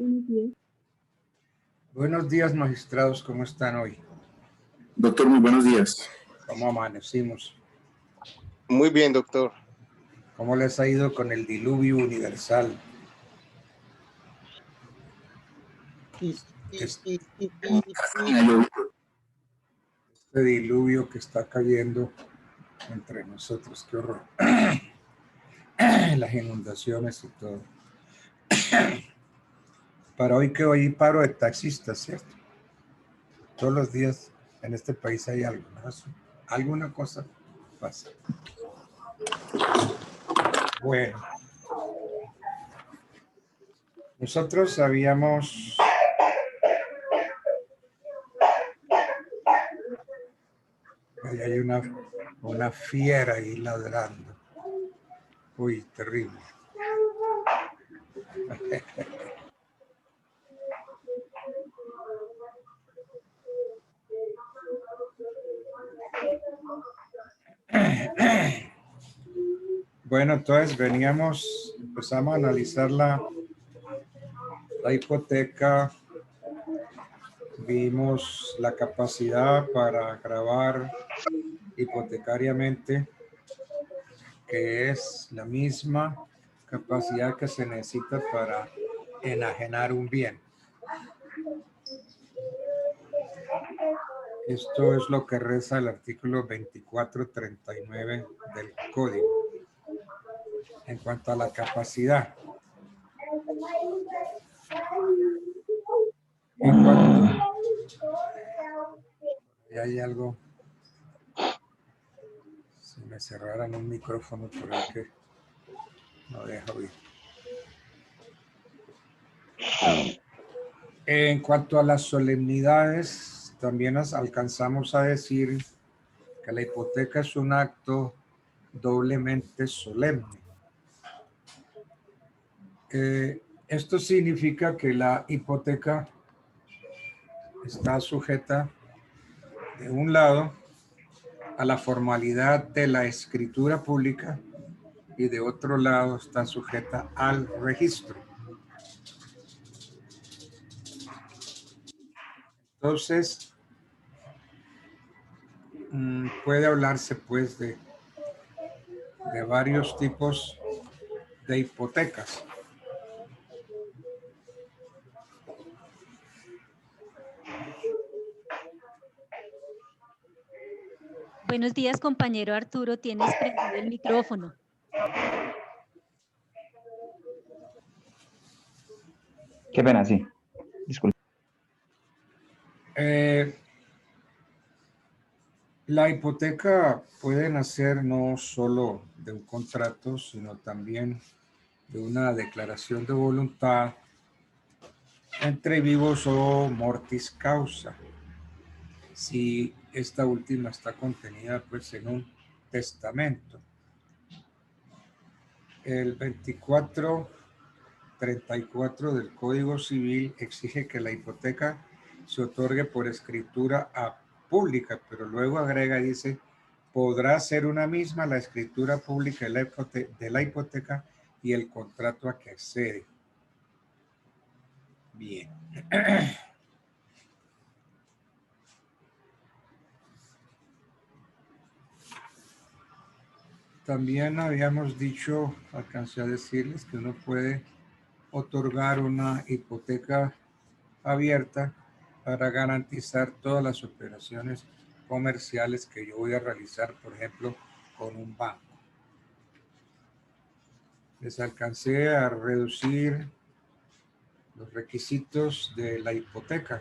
Buenos días. Buenos días, magistrados, ¿cómo están hoy? Doctor, muy buenos días. ¿Cómo amanecimos? Muy bien, doctor. ¿Cómo les ha ido con el diluvio universal? Este diluvio que está cayendo entre nosotros, qué horror. Las inundaciones y todo. Para hoy que hoy paro de taxistas, ¿cierto? Todos los días en este país hay algo, ¿no? Alguna cosa pasa. Bueno. Nosotros habíamos... Ahí hay una fiera ahí ladrando. Uy, terrible. Bueno, entonces empezamos a analizar la hipoteca, vimos la capacidad para gravar hipotecariamente, que es la misma capacidad que se necesita para enajenar un bien. Esto es lo que reza el artículo 2439 del Código. En cuanto a la capacidad. En cuanto... hay algo... Si me cerraran un micrófono por ahí que no deja oír. En cuanto a las solemnidades, también alcanzamos a decir que la hipoteca es un acto doblemente solemne. Esto significa que la hipoteca está sujeta, de un lado, a la formalidad de la escritura pública y de otro lado está sujeta al registro. Entonces, puede hablarse pues de varios tipos de hipotecas. Buenos días, compañero Arturo. Tienes prendido el micrófono. Qué pena, sí. Disculpe. La hipoteca puede nacer no solo de un contrato, sino también de una declaración de voluntad entre vivos o mortis causa. Si esta última está contenida pues en un testamento. El 2434 del Código Civil exige que la hipoteca se otorgue por escritura pública, pero luego agrega, dice, podrá ser una misma la escritura pública de la hipoteca y el contrato a que accede. Bien. También habíamos dicho, alcancé a decirles que uno puede otorgar una hipoteca abierta para garantizar todas las operaciones comerciales que yo voy a realizar, por ejemplo, con un banco. Les alcancé a reducir los requisitos de la hipoteca.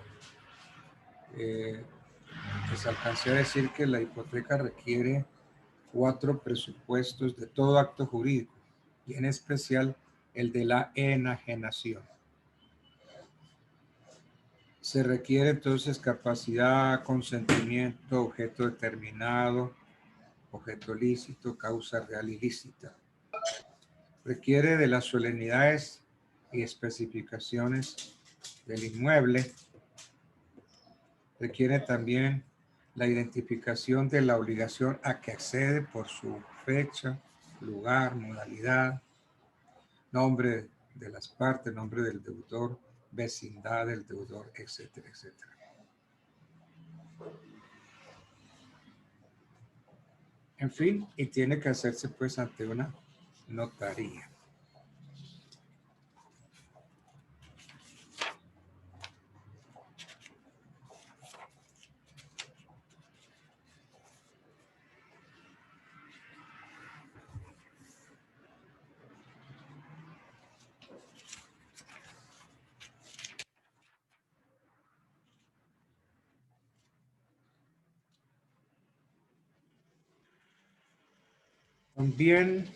Les alcancé a decir que la hipoteca requiere 4 presupuestos de todo acto jurídico y en especial el de la enajenación. Se requiere entonces capacidad, consentimiento, objeto determinado, objeto lícito, causa real ilícita. Requiere de las solemnidades y especificaciones del inmueble. Requiere también la identificación de la obligación a que accede por su fecha, lugar, modalidad, nombre de las partes, nombre del deudor, vecindad del deudor, etcétera, etcétera. En fin, y tiene que hacerse pues ante una notaría. También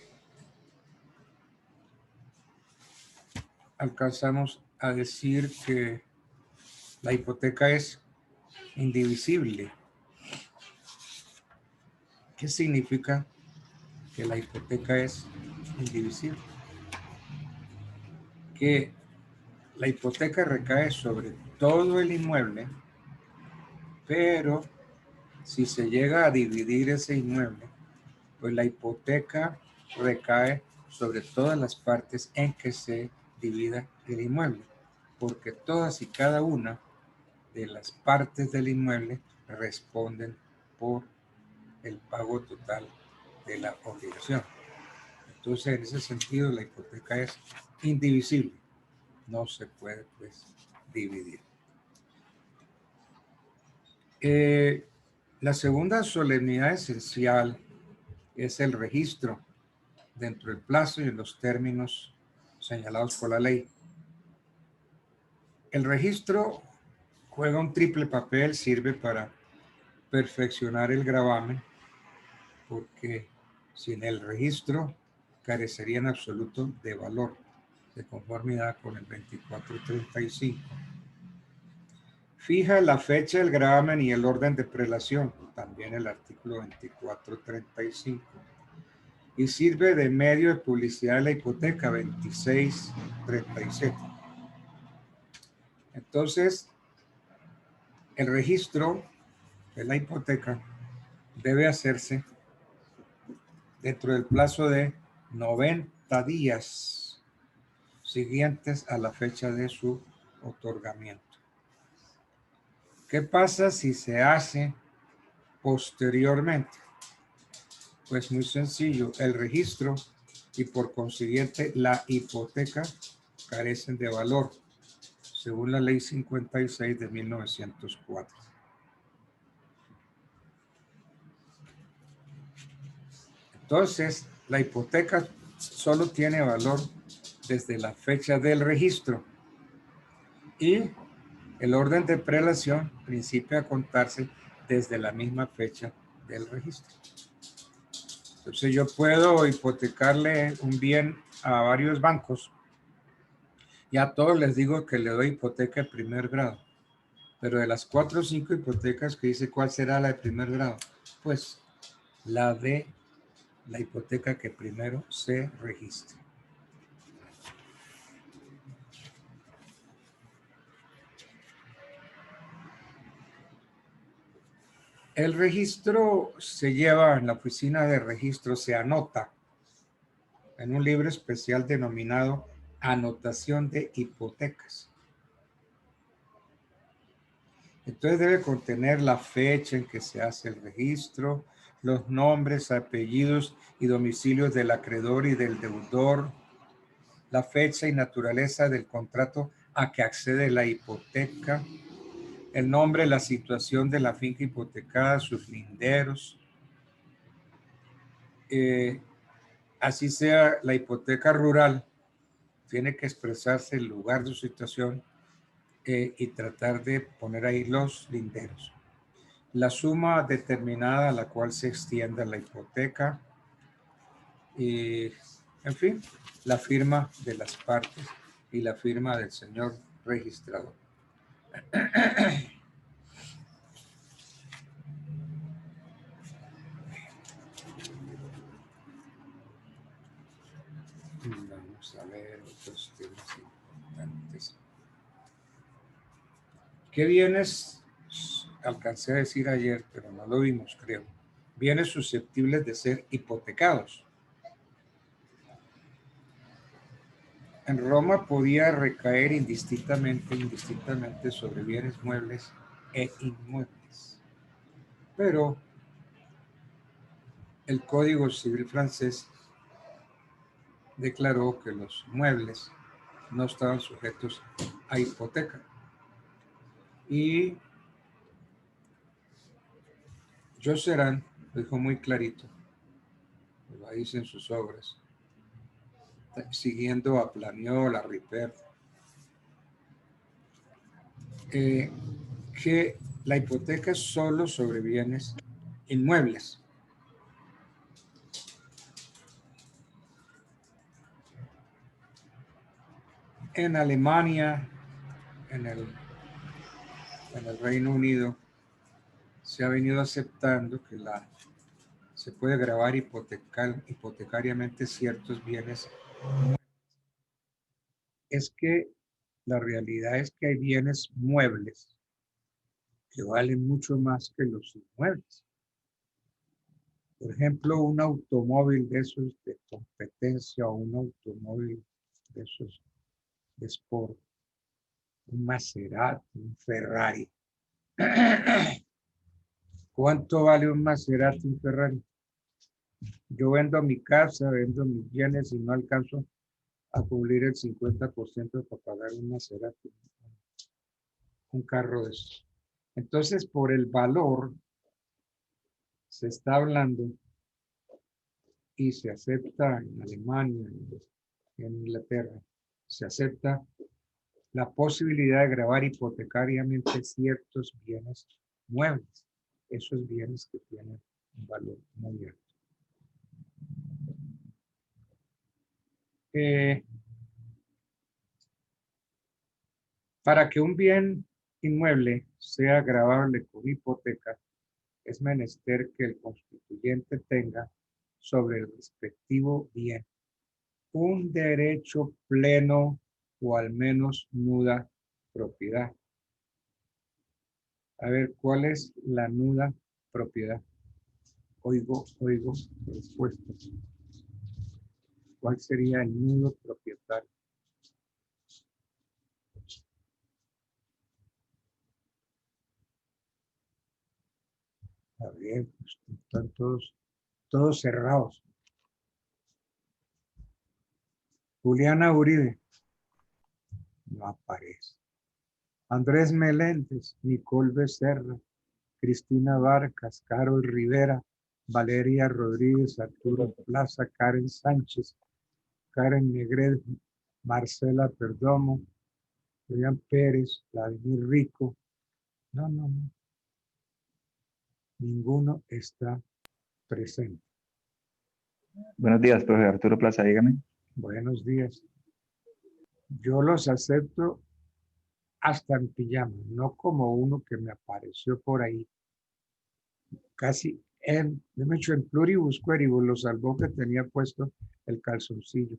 alcanzamos a decir que la hipoteca es indivisible. ¿Qué significa que la hipoteca es indivisible? Que la hipoteca recae sobre todo el inmueble, pero si se llega a dividir ese inmueble, pues la hipoteca recae sobre todas las partes en que se divida el inmueble, porque todas y cada una de las partes del inmueble responden por el pago total de la obligación. Entonces, en ese sentido, la hipoteca es indivisible. No se puede, pues, dividir. La segunda solemnidad esencial es el registro dentro del plazo y en los términos señalados por la ley. El registro juega un triple papel, sirve para perfeccionar el gravamen, porque sin el registro carecería en absoluto de valor, de conformidad con el 2435. Fija la fecha del gravamen y el orden de prelación, también el artículo 2435. Y sirve de medio de publicidad de la hipoteca, 2637. Entonces, el registro de la hipoteca debe hacerse dentro del plazo de 90 días siguientes a la fecha de su otorgamiento. ¿Qué pasa si se hace posteriormente? Pues muy sencillo, el registro y por consiguiente la hipoteca carecen de valor, según la ley 56 de 1904. Entonces, la hipoteca solo tiene valor desde la fecha del registro y el orden de prelación principia a contarse desde la misma fecha del registro. Entonces yo puedo hipotecarle un bien a varios bancos y a todos les digo que le doy hipoteca de primer grado, pero de las 4 o 5 hipotecas que dice cuál será la de primer grado, pues la de la hipoteca que primero se registre. El registro se lleva en la oficina de registro, se anota en un libro especial denominado Anotación de Hipotecas. Entonces debe contener la fecha en que se hace el registro, los nombres, apellidos y domicilios del acreedor y del deudor, la fecha y naturaleza del contrato a que accede la hipoteca, el nombre, la situación de la finca hipotecada, sus linderos. Así sea la hipoteca rural, tiene que expresarse el lugar de su situación y tratar de poner ahí los linderos. La suma determinada a la cual se extienda la hipoteca y, en fin, la firma de las partes y la firma del señor registrador. Vamos a ver otros temas importantes. ¿Qué bienes alcancé a decir ayer, pero no lo vimos, creo? Bienes susceptibles de ser hipotecados. en Roma podía recaer indistintamente sobre bienes muebles e inmuebles. Pero el Código Civil francés declaró que los muebles no estaban sujetos a hipoteca. Y Josserand lo dijo muy clarito, lo dice en sus obras, siguiendo a Planiol, a Ripert, que la hipoteca es solo sobre bienes inmuebles. En Alemania, en el Reino Unido, se ha venido aceptando que se puede gravar hipotecariamente ciertos bienes. Es que la realidad es que hay bienes muebles que valen mucho más que los inmuebles. Por ejemplo, un automóvil de esos de competencia o un automóvil de esos de sport, un Maserati, un Ferrari. ¿Cuánto vale un Maserati, un Ferrari? Yo vendo mi casa, vendo mis bienes y no alcanzo a cubrir el 50% para pagar un Maserati, un carro de esos. Entonces, por el valor se está hablando y se acepta en Alemania, en Inglaterra, se acepta la posibilidad de gravar hipotecariamente ciertos bienes muebles, esos bienes que tienen un valor muy alto. Para que un bien inmueble sea gravable con hipoteca, es menester que el constituyente tenga sobre el respectivo bien un derecho pleno o al menos nuda propiedad. A ver, ¿cuál es la nuda propiedad? Oigo respuesta. ¿Cuál sería el nudo propietario? A ver, pues, están todos cerrados. Juliana Uribe, no aparece. Andrés Meléndez, Nicole Becerra, Cristina Vargas, Carol Rivera, Valeria Rodríguez, Arturo Plaza, Karen Sánchez, Karen Negret, Marcela Perdomo, Julián Pérez, Vladimir Rico. No. Ninguno está presente. Buenos días, profe Arturo Plaza, dígame. Buenos días. Yo los acepto hasta en pijama, no como uno que me apareció por ahí. Casi de hecho, en pluribus queribus lo salvó que tenía puesto el calzoncillo.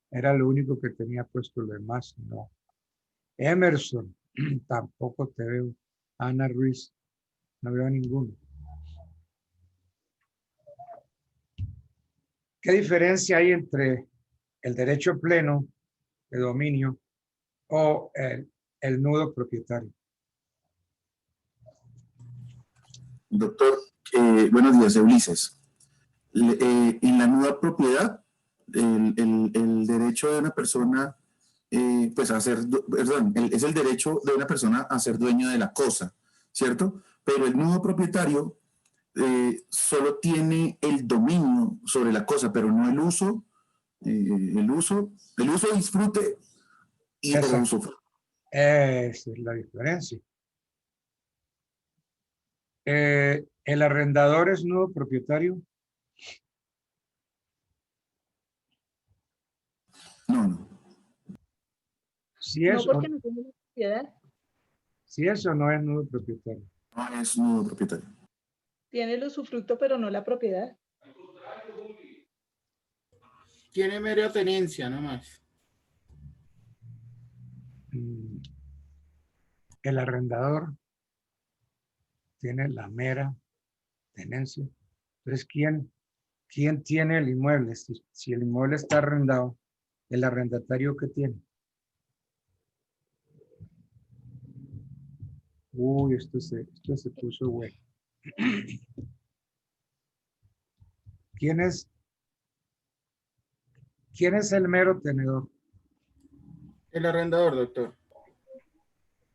Era lo único que tenía puesto, lo demás no. Emerson, tampoco te veo. Ana Ruiz, no veo a ninguno. ¿Qué diferencia hay entre el derecho pleno de dominio o el nudo propietario? Doctor, buenos días, Ulises. En la nuda propiedad, el derecho de una persona, pues a ser, perdón, es el derecho de una persona a ser dueño de la cosa, ¿cierto? Pero el nudo propietario solo tiene el dominio sobre la cosa, pero no el uso, disfrute y o usufructo. Esa es la diferencia. ¿El arrendador es nudo propietario? No. Si es, no, porque no tiene propiedad. si eso no es nudo propietario. No es nudo propietario. Tiene el usufructo, pero no la propiedad. Tiene mera tenencia nomás. El arrendador tiene la mera tenencia. Entonces, ¿quién tiene el inmueble? Si el inmueble está arrendado, ¿El arrendatario qué tiene? Uy, esto se puso bueno. ¿Quién es el mero tenedor? El arrendador, doctor.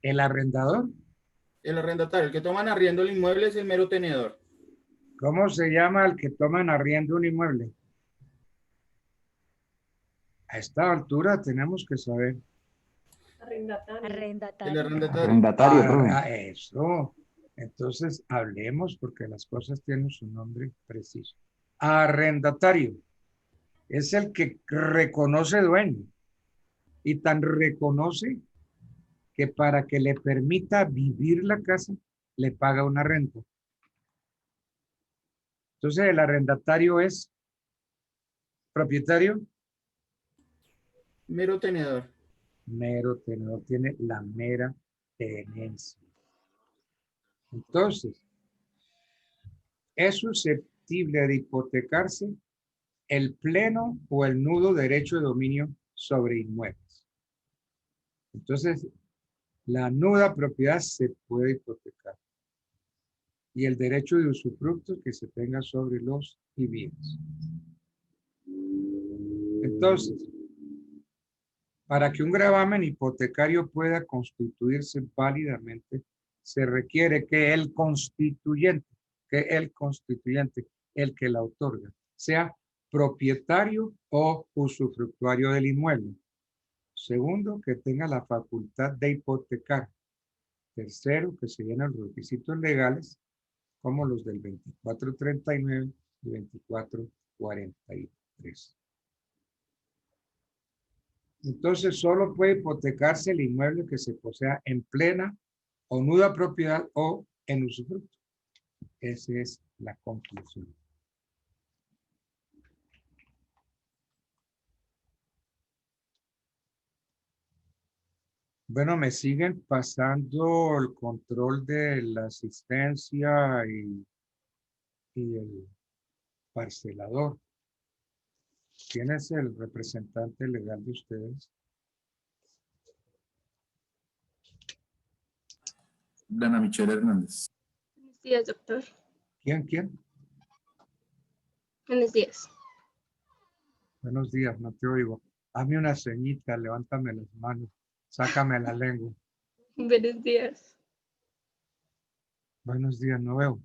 ¿El arrendador? El arrendatario, el que toma en arriendo el inmueble es el mero tenedor. ¿Cómo se llama el que toma en arriendo un inmueble? A esta altura tenemos que saber. Arrendatario. El Arrendatario. arrendatario. Arrendatario, profe. Eso. Entonces, hablemos porque las cosas tienen su nombre preciso. Arrendatario es el que reconoce dueño y tan reconoce que para que le permita vivir la casa, le paga una renta. Entonces, el arrendatario es propietario, Mero tenedor. mero tenedor, tiene la mera tenencia. Entonces, es susceptible de hipotecarse el pleno o el nudo derecho de dominio sobre inmuebles. Entonces, la nuda propiedad se puede hipotecar y el derecho de usufructo que se tenga sobre los bienes. Entonces, para que un gravamen hipotecario pueda constituirse válidamente, se requiere que el constituyente, el que la otorga, sea propietario o usufructuario del inmueble. Segundo, que tenga la facultad de hipotecar. Tercero, que se llenen los requisitos legales, como los del 2439 y 2443. Entonces, solo puede hipotecarse el inmueble que se posea en plena o nuda propiedad o en usufructo. Esa es la conclusión. Bueno, me siguen pasando el control de la asistencia y el parcelador. ¿Quién es el representante legal de ustedes? Dana Michelle Hernández. Buenos días, doctor. ¿Quién? Buenos días. Buenos días, no te oigo. Hazme una ceñita, levántame las manos, sácame la lengua. Buenos días. Buenos días, no veo.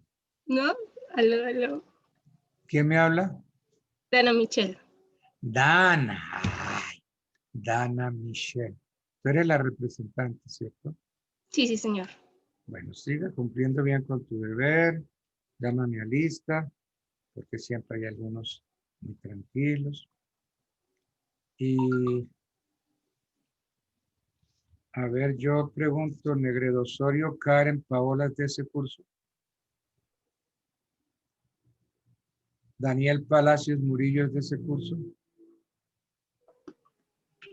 ¿No? Aló, aló. ¿Quién me habla? Dana Michelle. Dana. Ay, Dana Michelle. Tú eres la representante, ¿cierto? Sí, sí, señor. Bueno, siga cumpliendo bien con tu deber. Llámame a lista, porque siempre hay algunos muy tranquilos. Y a ver, yo pregunto, Negredo Osorio, Karen, Paola, ¿es de ese curso? Daniel Palacios Murillo, ¿es de ese curso?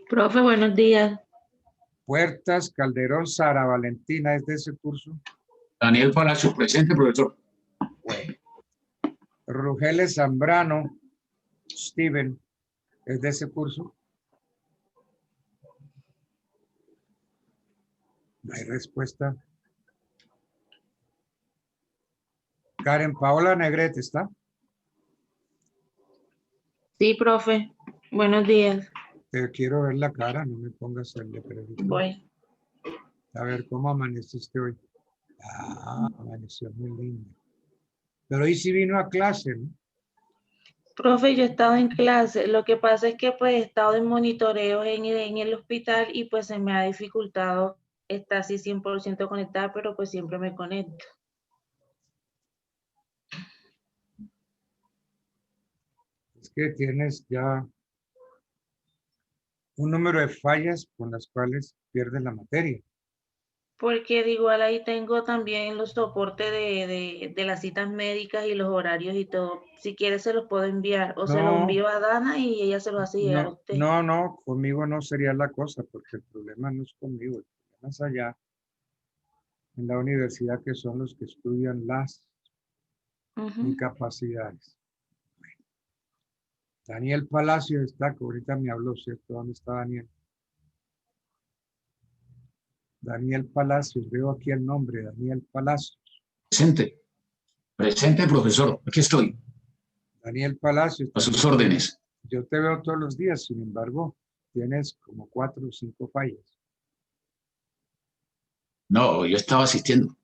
Profe, buenos días. Puertas, Calderón, Sara Valentina, ¿es de ese curso? Daniel Palacio, presente, profesor. Bueno. Rugeles Zambrano, Steven, ¿es de ese curso? No hay respuesta. Karen Paola Negrete, ¿está? Sí, profe. Buenos días. Te quiero ver la cara, no me pongas el letrerito. Voy. A ver, ¿cómo amaneciste hoy? Ah, amaneció muy lindo. Pero hoy sí vino a clase, ¿no? Profe, yo he estado en clase. Lo que pasa es que pues he estado en monitoreo en el hospital y pues se me ha dificultado estar así 100% conectada, pero pues siempre me conecto. Es que tienes ya un número de fallas con las cuales pierdes la materia. Porque de igual ahí tengo también los soportes de las citas médicas y los horarios y todo. Si quiere se los puedo enviar o se los No, envío a Dana y ella se los hace llegar a usted. no, conmigo no sería la cosa, porque el problema no es conmigo, el problema es allá en la universidad, que son los que estudian las incapacidades. Daniel Palacio está, que ahorita me habló, ¿cierto? ¿Dónde está Daniel? Daniel Palacios, veo aquí el nombre, Daniel Palacios. Presente. Presente, profesor. Aquí estoy. Daniel Palacios. A sus órdenes. Yo te veo todos los días, sin embargo, tienes como 4 o 5 fallas. No, yo estaba asistiendo.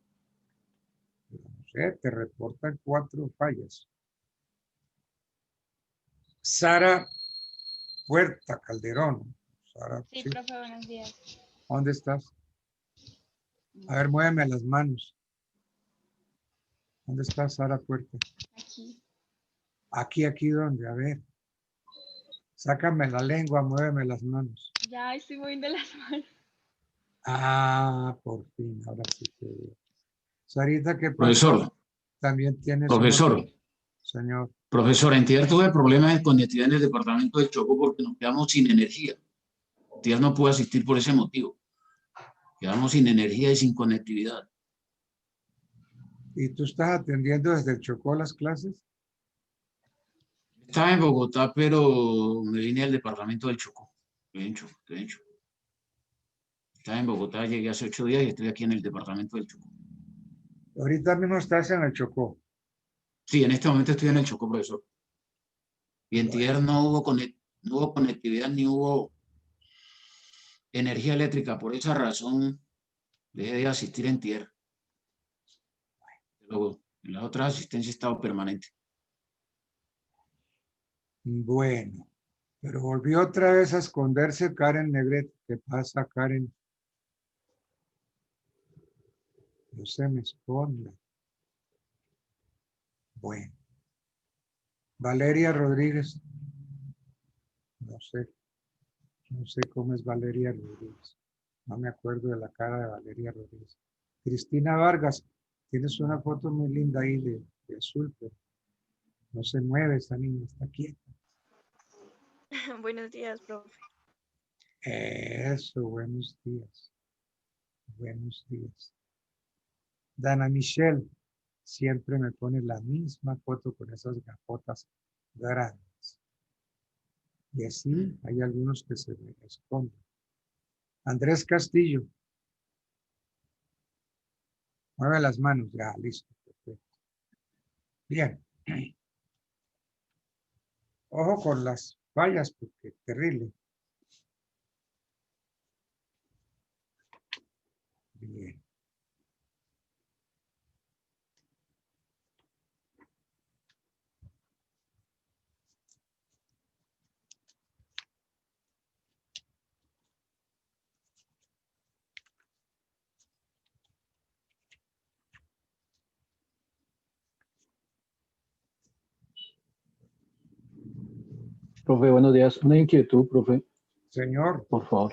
No sé, te reportan 4 fallas. Sara Puerta Calderón. Sara, Sí, profe, buenos días. ¿Dónde estás? A ver, muéveme las manos. ¿Dónde está Sara Puerta? Aquí. Aquí, ¿dónde? A ver. Sácame la lengua, muéveme las manos. Ya estoy moviendo las manos. Ah, por fin, ahora sí te veo. Sarita, ¿qué pasa? Profesor. También tienes... Profesor. Señor. Profesor, en tuve problemas de conectividad en el departamento del Chocó porque nos quedamos sin energía. Entidad no pudo asistir por ese motivo. Quedamos sin energía y sin conectividad. ¿Y tú estás atendiendo desde el Chocó las clases? Estaba en Bogotá, pero me vine al departamento del Chocó. Estoy en Chocó. Estaba en Bogotá, llegué hace 8 días y estoy aquí en el departamento del Chocó. Ahorita mismo estás en el Chocó. Sí, en este momento estoy en el Chocó, profesor. Y en Tier no hubo conectividad ni hubo energía eléctrica. Por esa razón dejé de asistir en Tier. Luego, en la otra asistencia he estado permanente. Bueno, pero volvió otra vez a esconderse Karen Negrete. ¿Qué pasa, Karen? No se me esconda. Bueno. Valeria Rodríguez. No sé cómo es Valeria Rodríguez. No me acuerdo de la cara de Valeria Rodríguez. Cristina Vargas. Tienes una foto muy linda ahí de azul, pero no se mueve esa niña, está quieta. Buenos días, profe. Eso, buenos días. Buenos días. Dana Michelle siempre me pone la misma foto con esas gafotas grandes. Y así hay algunos que se me esconden. Andrés Castillo. Mueve las manos. Ya, listo. Perfecto. Bien. Ojo con las fallas porque terrible. Bien. Profe, buenos días. Una inquietud, profe. Señor. Por favor.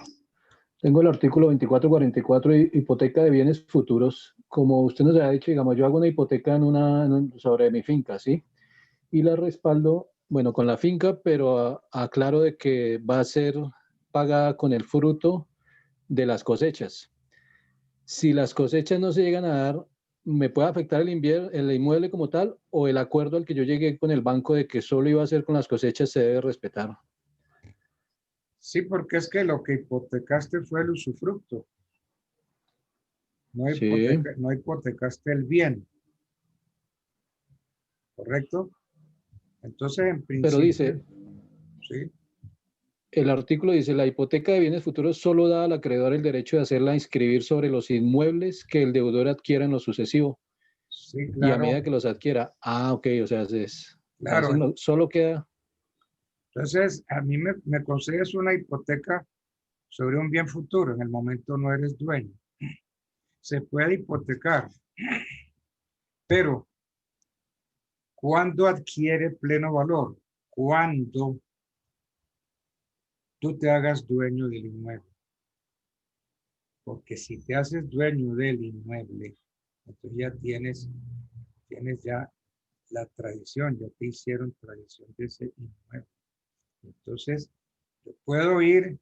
Tengo el artículo 2444, hipoteca de bienes futuros. Como usted nos ha dicho, digamos, yo hago una hipoteca sobre mi finca, ¿sí? Y la respaldo, bueno, con la finca, pero aclaro de que va a ser pagada con el fruto de las cosechas. Si las cosechas no se llegan a dar, ¿me puede afectar el inmueble como tal o el acuerdo al que yo llegué con el banco de que solo iba a ser con las cosechas se debe respetar? Sí, porque es que lo que hipotecaste fue el usufructo. No hipotecaste el bien. ¿Correcto? Entonces, en principio... Pero dice... Sí. El artículo dice, la hipoteca de bienes futuros solo da al acreedor el derecho de hacerla inscribir sobre los inmuebles que el deudor adquiera en lo sucesivo. Sí, claro. Y a medida que los adquiera. Ah, ok, o sea, claro. Solo queda... Entonces, a mí me concedes una hipoteca sobre un bien futuro. En el momento no eres dueño. Se puede hipotecar. Pero, ¿cuándo adquiere pleno valor? Cuando tú te hagas dueño del inmueble. Porque si te haces dueño del inmueble, entonces ya tienes ya la tradición, ya te hicieron tradición de ese inmueble. Entonces, yo puedo ir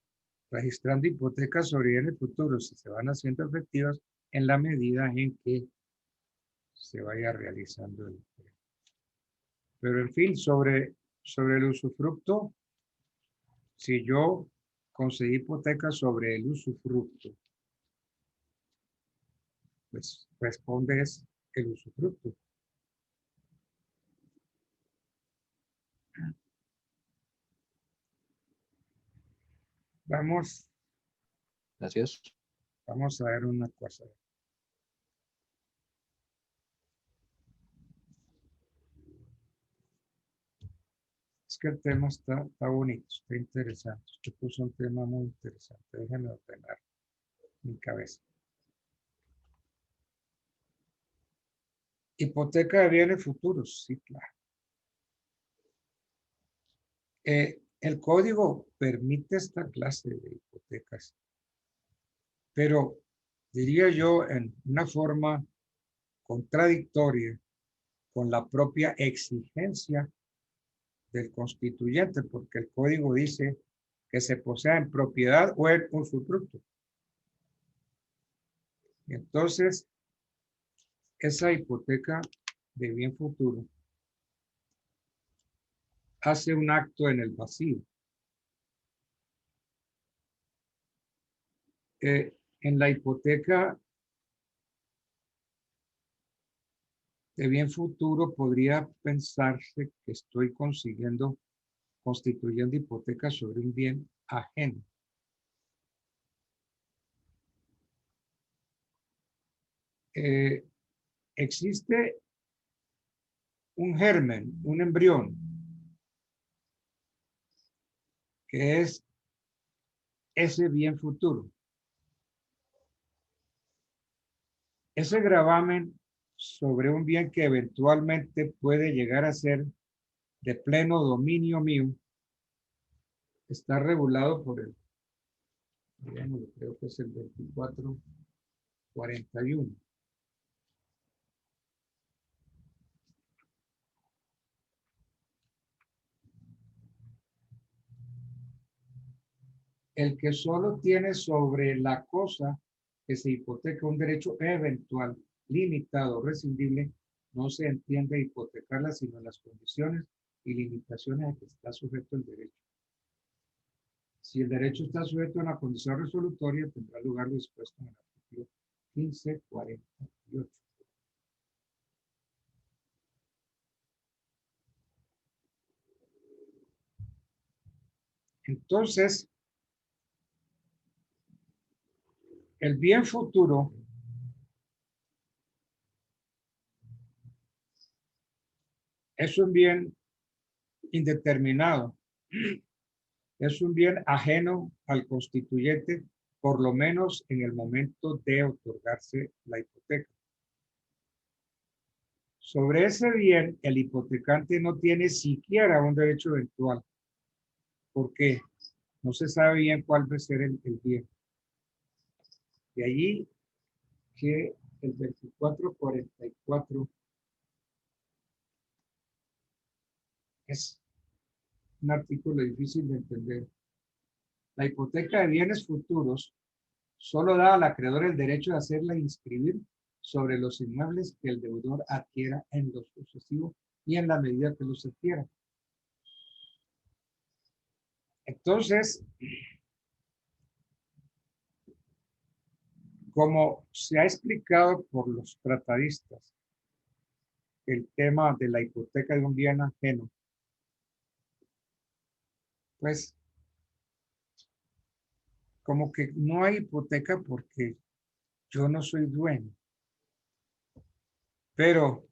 registrando hipotecas sobre bienes futuros si se van haciendo efectivas en la medida en que se vaya realizando el proyecto. Pero en fin, sobre sobre el usufructo, si yo conseguí hipoteca sobre el usufructo, pues responde es el usufructo. Vamos Gracias. a ver una cosa. Es que el tema está bonito, está interesante. Usted puso un tema muy interesante. Déjenme ordenar mi cabeza. Hipoteca de bienes futuros, sí, claro. El código permite esta clase de hipotecas, pero diría yo en una forma contradictoria con la propia exigencia del constituyente, porque el código dice que se posea en propiedad o en usufructo. Y entonces, esa hipoteca de bien futuro hace un acto en el vacío. En la hipoteca de bien futuro podría pensarse que estoy constituyendo hipoteca sobre un bien ajeno. Existe un germen, un embrión, que es ese bien futuro. Ese gravamen sobre un bien que eventualmente puede llegar a ser de pleno dominio mío está regulado por el, digamos, creo que es el 2441. El que solo tiene sobre la cosa que se hipoteca un derecho eventual, limitado, rescindible, no se entiende hipotecarla sino en las condiciones y limitaciones a que está sujeto el derecho. Si el derecho está sujeto a una condición resolutoria, tendrá lugar lo dispuesto en el artículo 1548. Entonces, el bien futuro es un bien indeterminado, es un bien ajeno al constituyente, por lo menos en el momento de otorgarse la hipoteca. Sobre ese bien, el hipotecante no tiene siquiera un derecho eventual, porque no se sabe bien cuál va a ser el bien. De allí que el 2444 es un artículo difícil de entender. La hipoteca de bienes futuros solo da al acreedor el derecho de hacerla inscribir sobre los inmuebles que el deudor adquiera en lo sucesivo y en la medida que los adquiera. Entonces, como se ha explicado por los tratadistas, el tema de la hipoteca de un bien ajeno, pues como que no hay hipoteca porque yo no soy dueño. Pero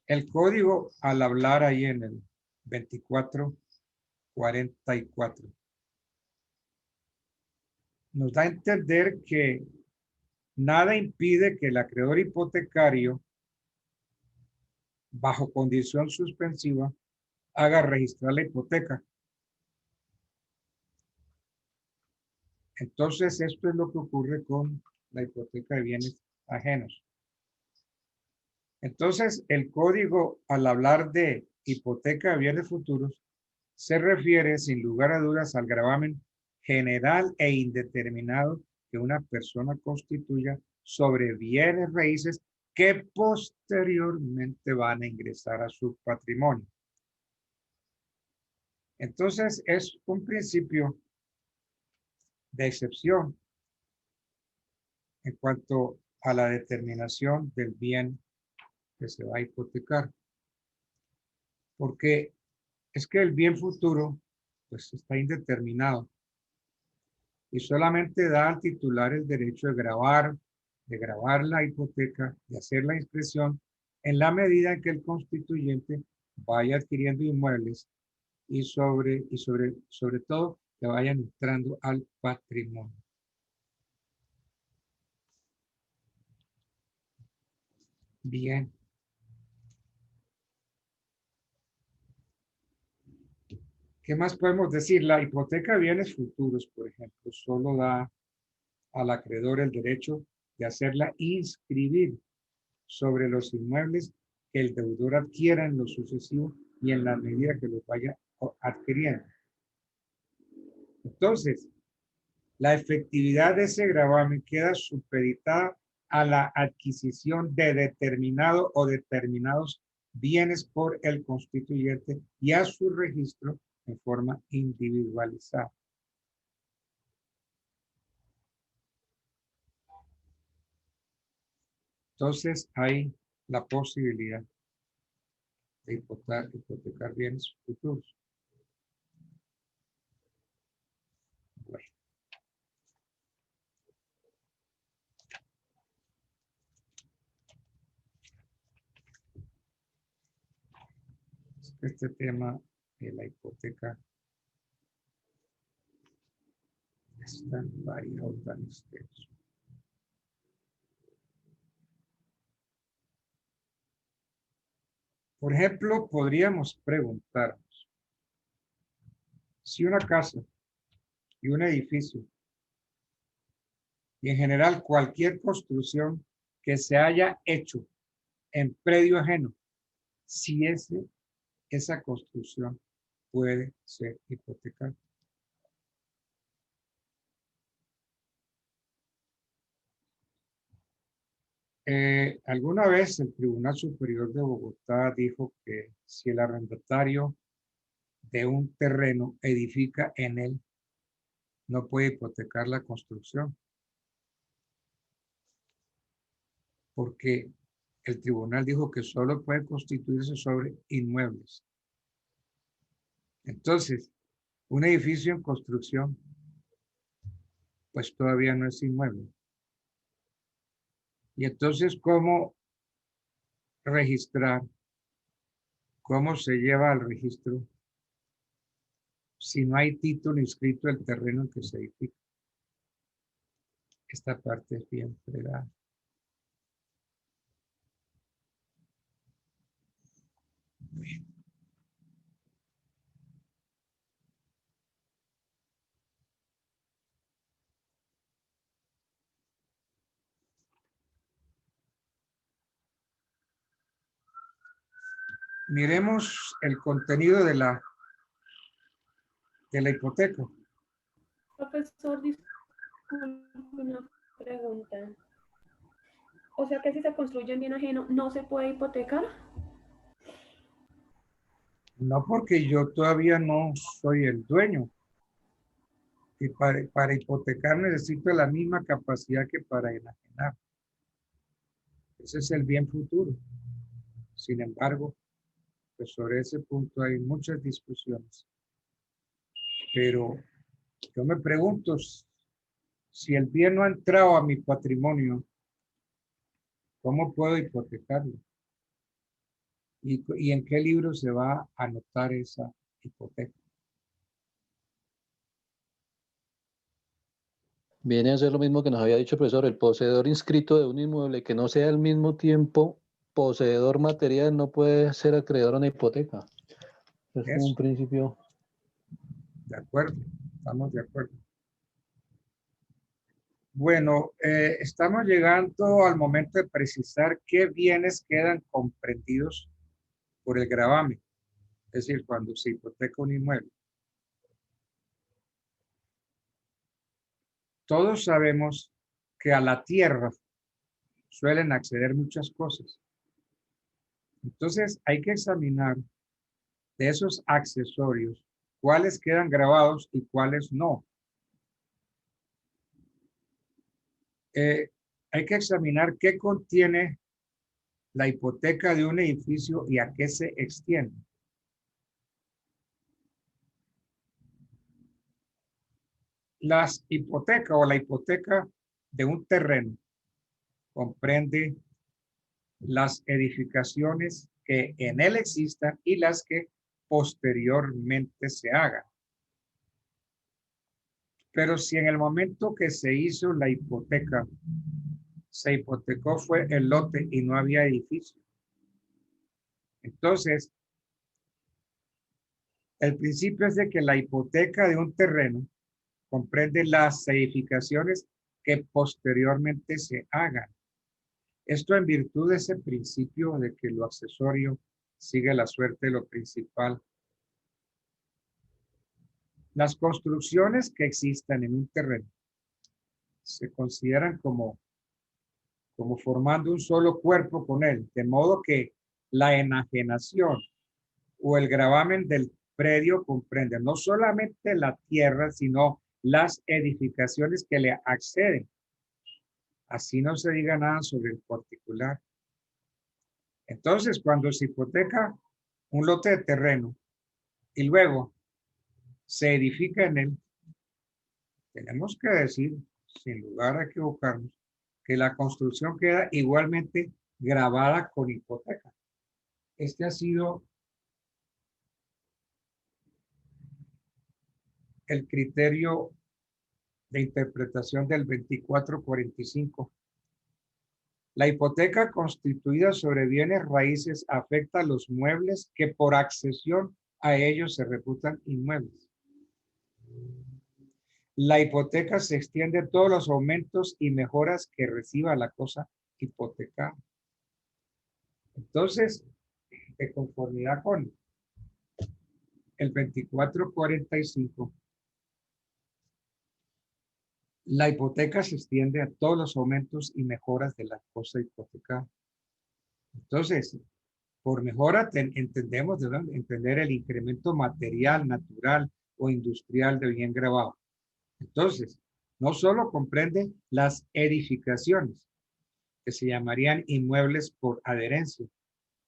el código, al hablar ahí en el 2444, nos da a entender que nada impide que el acreedor hipotecario, bajo condición suspensiva, haga registrar la hipoteca. Entonces, esto es lo que ocurre con la hipoteca de bienes ajenos. Entonces, el código, al hablar de hipoteca de bienes futuros, se refiere sin lugar a dudas al gravamen general e indeterminado que una persona constituya sobre bienes raíces que posteriormente van a ingresar a su patrimonio. Entonces, es un principio de excepción en cuanto a la determinación del bien que se va a hipotecar. Porque es que el bien futuro, pues, está indeterminado y solamente da al titular el derecho de grabar la hipoteca, de hacer la inscripción en la medida en que el constituyente vaya adquiriendo inmuebles y sobre todo que vayan entrando al patrimonio. Bien. ¿Qué más podemos decir? La hipoteca de bienes futuros, por ejemplo, solo da al acreedor el derecho de hacerla inscribir sobre los inmuebles que el deudor adquiera en lo sucesivo y en la medida que los vaya adquiriendo. Entonces, la efectividad de ese gravamen queda supeditada a la adquisición de determinado o determinados bienes por el constituyente y a su registro en forma individualizada. Entonces hay la posibilidad de hipotecar bienes futuros. Bueno. Este tema de la hipoteca es tan variado, tan extenso. Por ejemplo, podríamos preguntarnos si una casa y un edificio y en general cualquier construcción que se haya hecho en predio ajeno, si esa construcción puede ser hipotecada. Alguna vez el Tribunal Superior de Bogotá dijo que si el arrendatario de un terreno edifica en él, no puede hipotecar la construcción. Porque el tribunal dijo que solo puede constituirse sobre inmuebles. Entonces, un edificio en construcción, pues todavía no es inmueble. Y entonces, ¿cómo registrar? ¿Cómo se lleva al registro si no hay título inscrito del terreno en que se edifica? Esta parte es bien fregada. Bien. Miremos el contenido de la hipoteca. Profesor, disculpe una pregunta. O sea que si se construye en bien ajeno, ¿no se puede hipotecar? No, porque yo todavía no soy el dueño. Y para hipotecar necesito la misma capacidad que para enajenar. Ese es el bien futuro. Sin embargo, pues sobre ese punto hay muchas discusiones. Pero yo me pregunto si el bien no ha entrado a mi patrimonio, ¿cómo puedo hipotecarlo? ¿Y en qué libro se va a anotar esa hipoteca? Viene a ser lo mismo que nos había dicho el profesor, el poseedor inscrito de un inmueble que no sea al mismo tiempo poseedor material no puede ser acreedor a una hipoteca. Es un principio. De acuerdo, estamos de acuerdo. Bueno, estamos llegando al momento de precisar qué bienes quedan comprendidos por el gravamen, es decir, cuando se hipoteca un inmueble. Todos sabemos que a la tierra suelen acceder muchas cosas. Entonces hay que examinar de esos accesorios cuáles quedan grabados y cuáles no. Hay que examinar qué contiene la hipoteca de un edificio y a qué se extiende. Las hipotecas o la hipoteca de un terreno comprende las edificaciones que en él existan y las que posteriormente se hagan. Pero si en el momento que se hizo la hipoteca, se hipotecó fue el lote y no había edificio. Entonces, el principio es de que la hipoteca de un terreno comprende las edificaciones que posteriormente se hagan. Esto en virtud de ese principio de que lo accesorio sigue la suerte de lo principal. Las construcciones que existan en un terreno se consideran como formando un solo cuerpo con él, de modo que la enajenación o el gravamen del predio comprende no solamente la tierra, sino las edificaciones que le acceden. Así no se diga nada sobre el particular. Entonces, cuando se hipoteca un lote de terreno y luego se edifica en él, tenemos que decir, sin lugar a equivocarnos, que la construcción queda igualmente grabada con hipoteca. Este ha sido el criterio de interpretación del 2445. La hipoteca constituida sobre bienes raíces afecta a los muebles que por accesión a ellos se reputan inmuebles. La hipoteca se extiende a todos los aumentos y mejoras que reciba la cosa hipotecada. Entonces, de conformidad con el 2445, la hipoteca se extiende a todos los aumentos y mejoras de la cosa hipotecada. Entonces, por mejora entendemos, debemos entender el incremento material, natural o industrial de bien grabado. Entonces, no solo comprende las edificaciones, que se llamarían inmuebles por adherencia,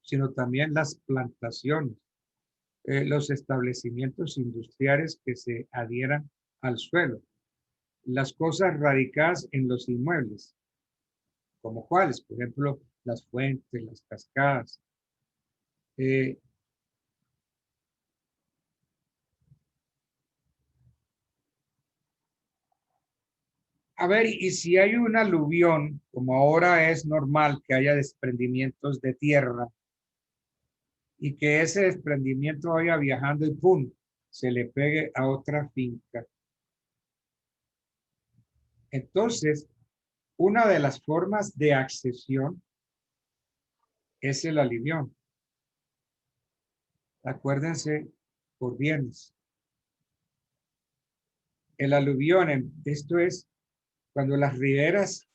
sino también las plantaciones, los establecimientos industriales que se adhieran al suelo, las cosas radicadas en los inmuebles, como cuáles, por ejemplo, las fuentes, las cascadas. A ver, y si hay un aluvión, como ahora es normal que haya desprendimientos de tierra, y que ese desprendimiento vaya viajando y ¡pum!, se le pegue a otra finca. Entonces, una de las formas de accesión es el aluvión. Acuérdense, por bienes. El aluvión, esto es cuando las riberas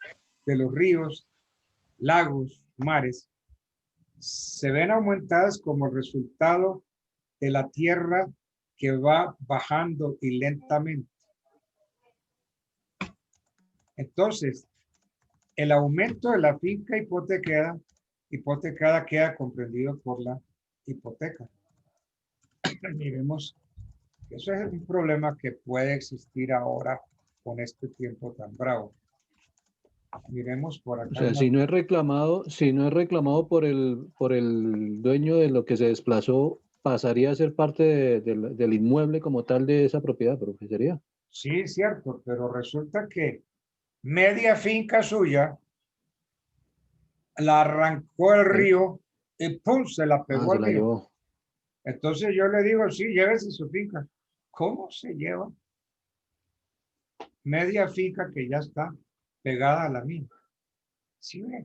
de los ríos, lagos, mares, se ven aumentadas como resultado de la tierra que va bajando y lentamente. Entonces, el aumento de la finca hipotecada queda comprendido por la hipoteca. Miremos, eso es un problema que puede existir ahora con este tiempo tan bravo. Miremos por acá. O sea, si no es reclamado por el dueño de lo que se desplazó, pasaría a ser parte del inmueble como tal de esa propiedad, profe, ¿sería? Sí, cierto, pero resulta que media finca suya la arrancó el río y ¡pum!, se la pegó al río. Llevó. Entonces yo le digo, sí, llévese su finca. ¿Cómo se lleva media finca que ya está pegada a la mía? ¿Sí ve?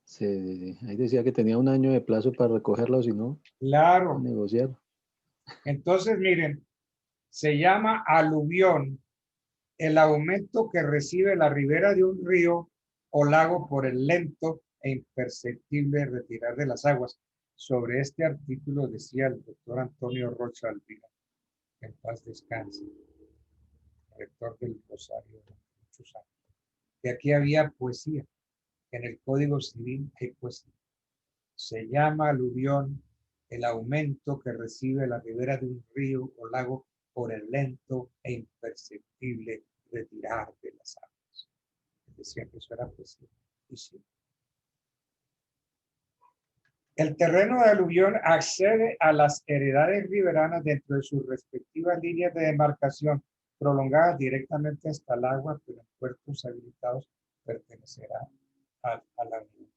Sí, ahí decía que tenía un año de plazo para recogerlo, si no, claro, negociar. Entonces, miren, se llama aluvión el aumento que recibe la ribera de un río o lago por el lento e imperceptible retirar de las aguas. Sobre este artículo decía el doctor Antonio Rocha Alvira, en paz descanse, rector del Rosario de muchos años, que aquí había poesía. En el Código Civil hay poesía. Se llama aluvión el aumento que recibe la ribera de un río o lago por el lento e imperceptible retirar de las aguas. Decía que eso era poesía. Y sí. El terreno de aluvión accede a las heredades riberanas dentro de sus respectivas líneas de demarcación prolongadas directamente hasta el agua, pero en puertos habilitados pertenecerá a la unión.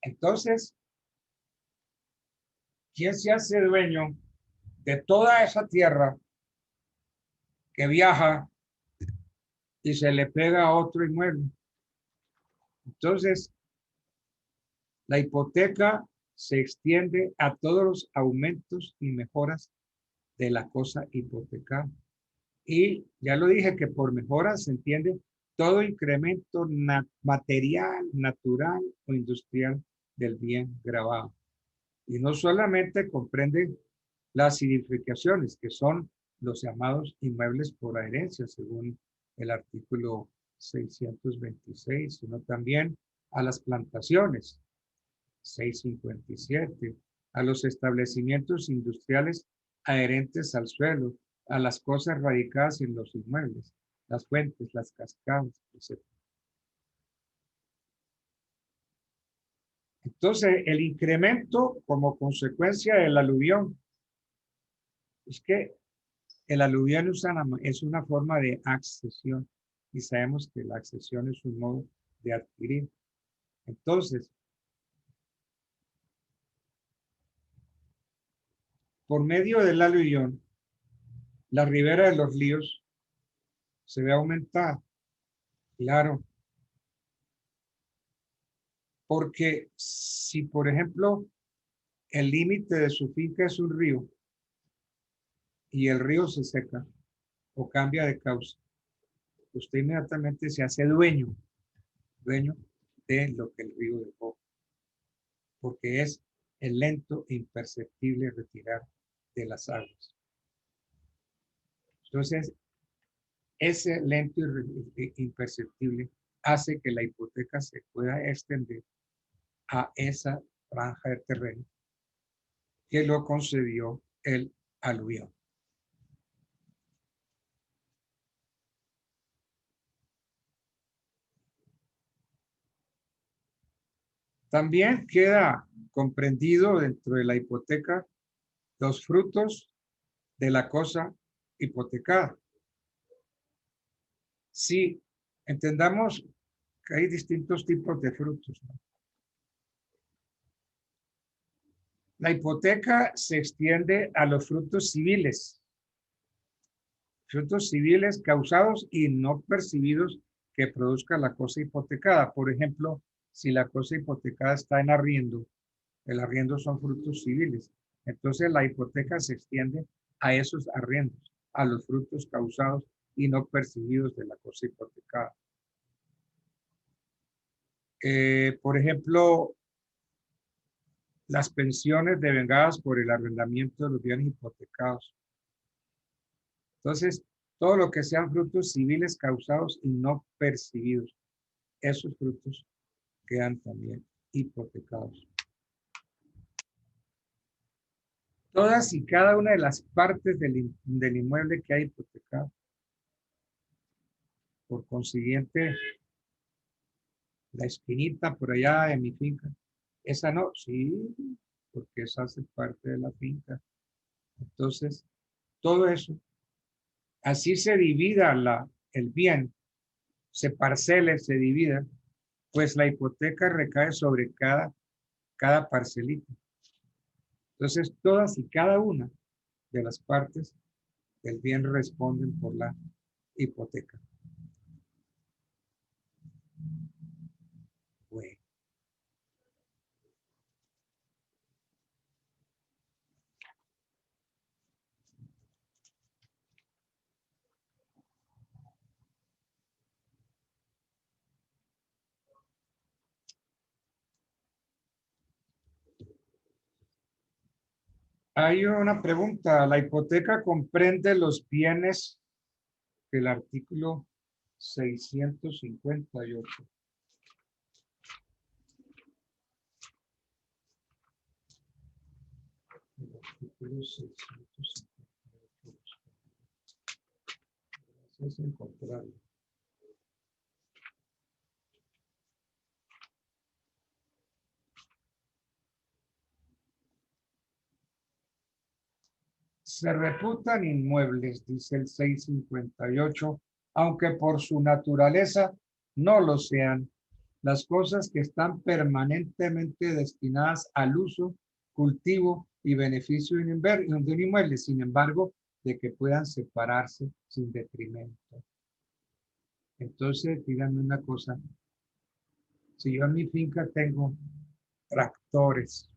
Entonces, ¿quién se hace dueño de toda esa tierra que viaja y se le pega a otro inmueble? Entonces, la hipoteca se extiende a todos los aumentos y mejoras de la cosa hipotecada. Y ya lo dije que por mejoras se entiende todo incremento material, natural o industrial del bien grabado. Y no solamente comprende las significaciones, que son los llamados inmuebles por herencia, según el artículo 626, sino también a las plantaciones, 657, a los establecimientos industriales adherentes al suelo, a las cosas radicadas en los inmuebles, las fuentes, las cascadas, etc. Entonces, el incremento como consecuencia del aluvión es que el aluvión es una forma de accesión y sabemos que la accesión es un modo de adquirir. Entonces, por medio del aluvión, la ribera de los ríos se ve aumentada. Claro. Porque si, por ejemplo, el límite de su finca es un río y el río se seca o cambia de cauce, usted inmediatamente se hace dueño de lo que el río dejó, porque es el lento e imperceptible retirar de las aguas. Entonces, ese lento e imperceptible hace que la hipoteca se pueda extender a esa franja de terreno que lo concedió el aluvión. También queda comprendido dentro de la hipoteca los frutos de la cosa hipotecada. Si entendamos que hay distintos tipos de frutos, ¿no? La hipoteca se extiende a los frutos civiles causados y no percibidos que produzca la cosa hipotecada. Por ejemplo, si la cosa hipotecada está en arriendo, el arriendo son frutos civiles. Entonces la hipoteca se extiende a esos arriendos, a los frutos causados y no percibidos de la cosa hipotecada. Por ejemplo, las pensiones devengadas por el arrendamiento de los bienes hipotecados. Entonces, todo lo que sean frutos civiles causados y no percibidos, esos frutos quedan también hipotecados. Todas y cada una de las partes del inmueble que hay hipotecado. Por consiguiente, la esquinita por allá de mi finca, esa no, sí, porque esa hace parte de la finca. Entonces, todo eso, así se divida el bien, se parcele, se divida, pues la hipoteca recae sobre cada parcelita. Entonces, todas y cada una de las partes del bien responden por la hipoteca. Bueno. Hay una pregunta. ¿La hipoteca comprende los bienes del artículo 658? El artículo 658. Es encontrarlo. Se reputan inmuebles, dice el 658, aunque por su naturaleza no lo sean, las cosas que están permanentemente destinadas al uso, cultivo y beneficio de un inmueble, sin embargo, de que puedan separarse sin detrimento. Entonces, díganme una cosa. Si yo en mi finca tengo tractores,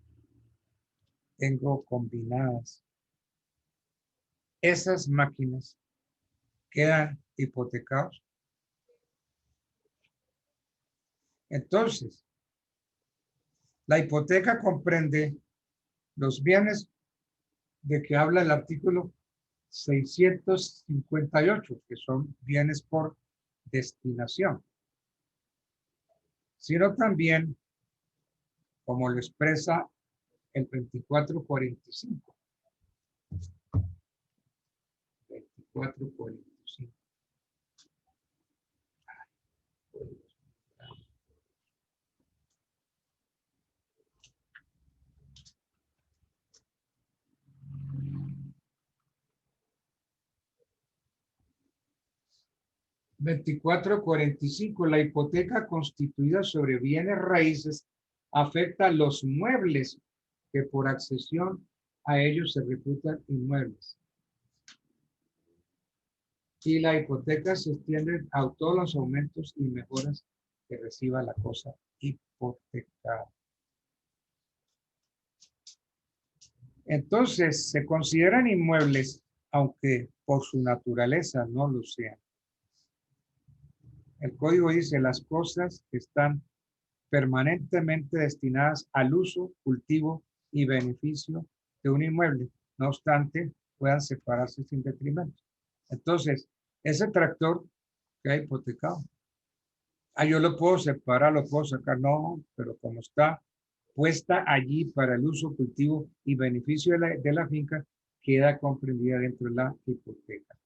tengo combinadas, esas máquinas quedan hipotecados. Entonces, la hipoteca comprende los bienes de que habla el artículo 658, que son bienes por destinación, sino también, como lo expresa el 2445. 2445. La hipoteca constituida sobre bienes raíces afecta a los muebles que por accesión a ellos se reputan inmuebles. Y la hipoteca se extiende a todos los aumentos y mejoras que reciba la cosa hipotecada. Entonces, se consideran inmuebles, aunque por su naturaleza no lo sean. El código dice las cosas que están permanentemente destinadas al uso, cultivo y beneficio de un inmueble, no obstante, puedan separarse sin detrimento. Entonces, ese tractor queda hipotecado. Yo lo puedo separar, lo puedo sacar, no, pero como está puesta allí para el uso, cultivo y beneficio de la finca, queda comprendida dentro de la hipoteca.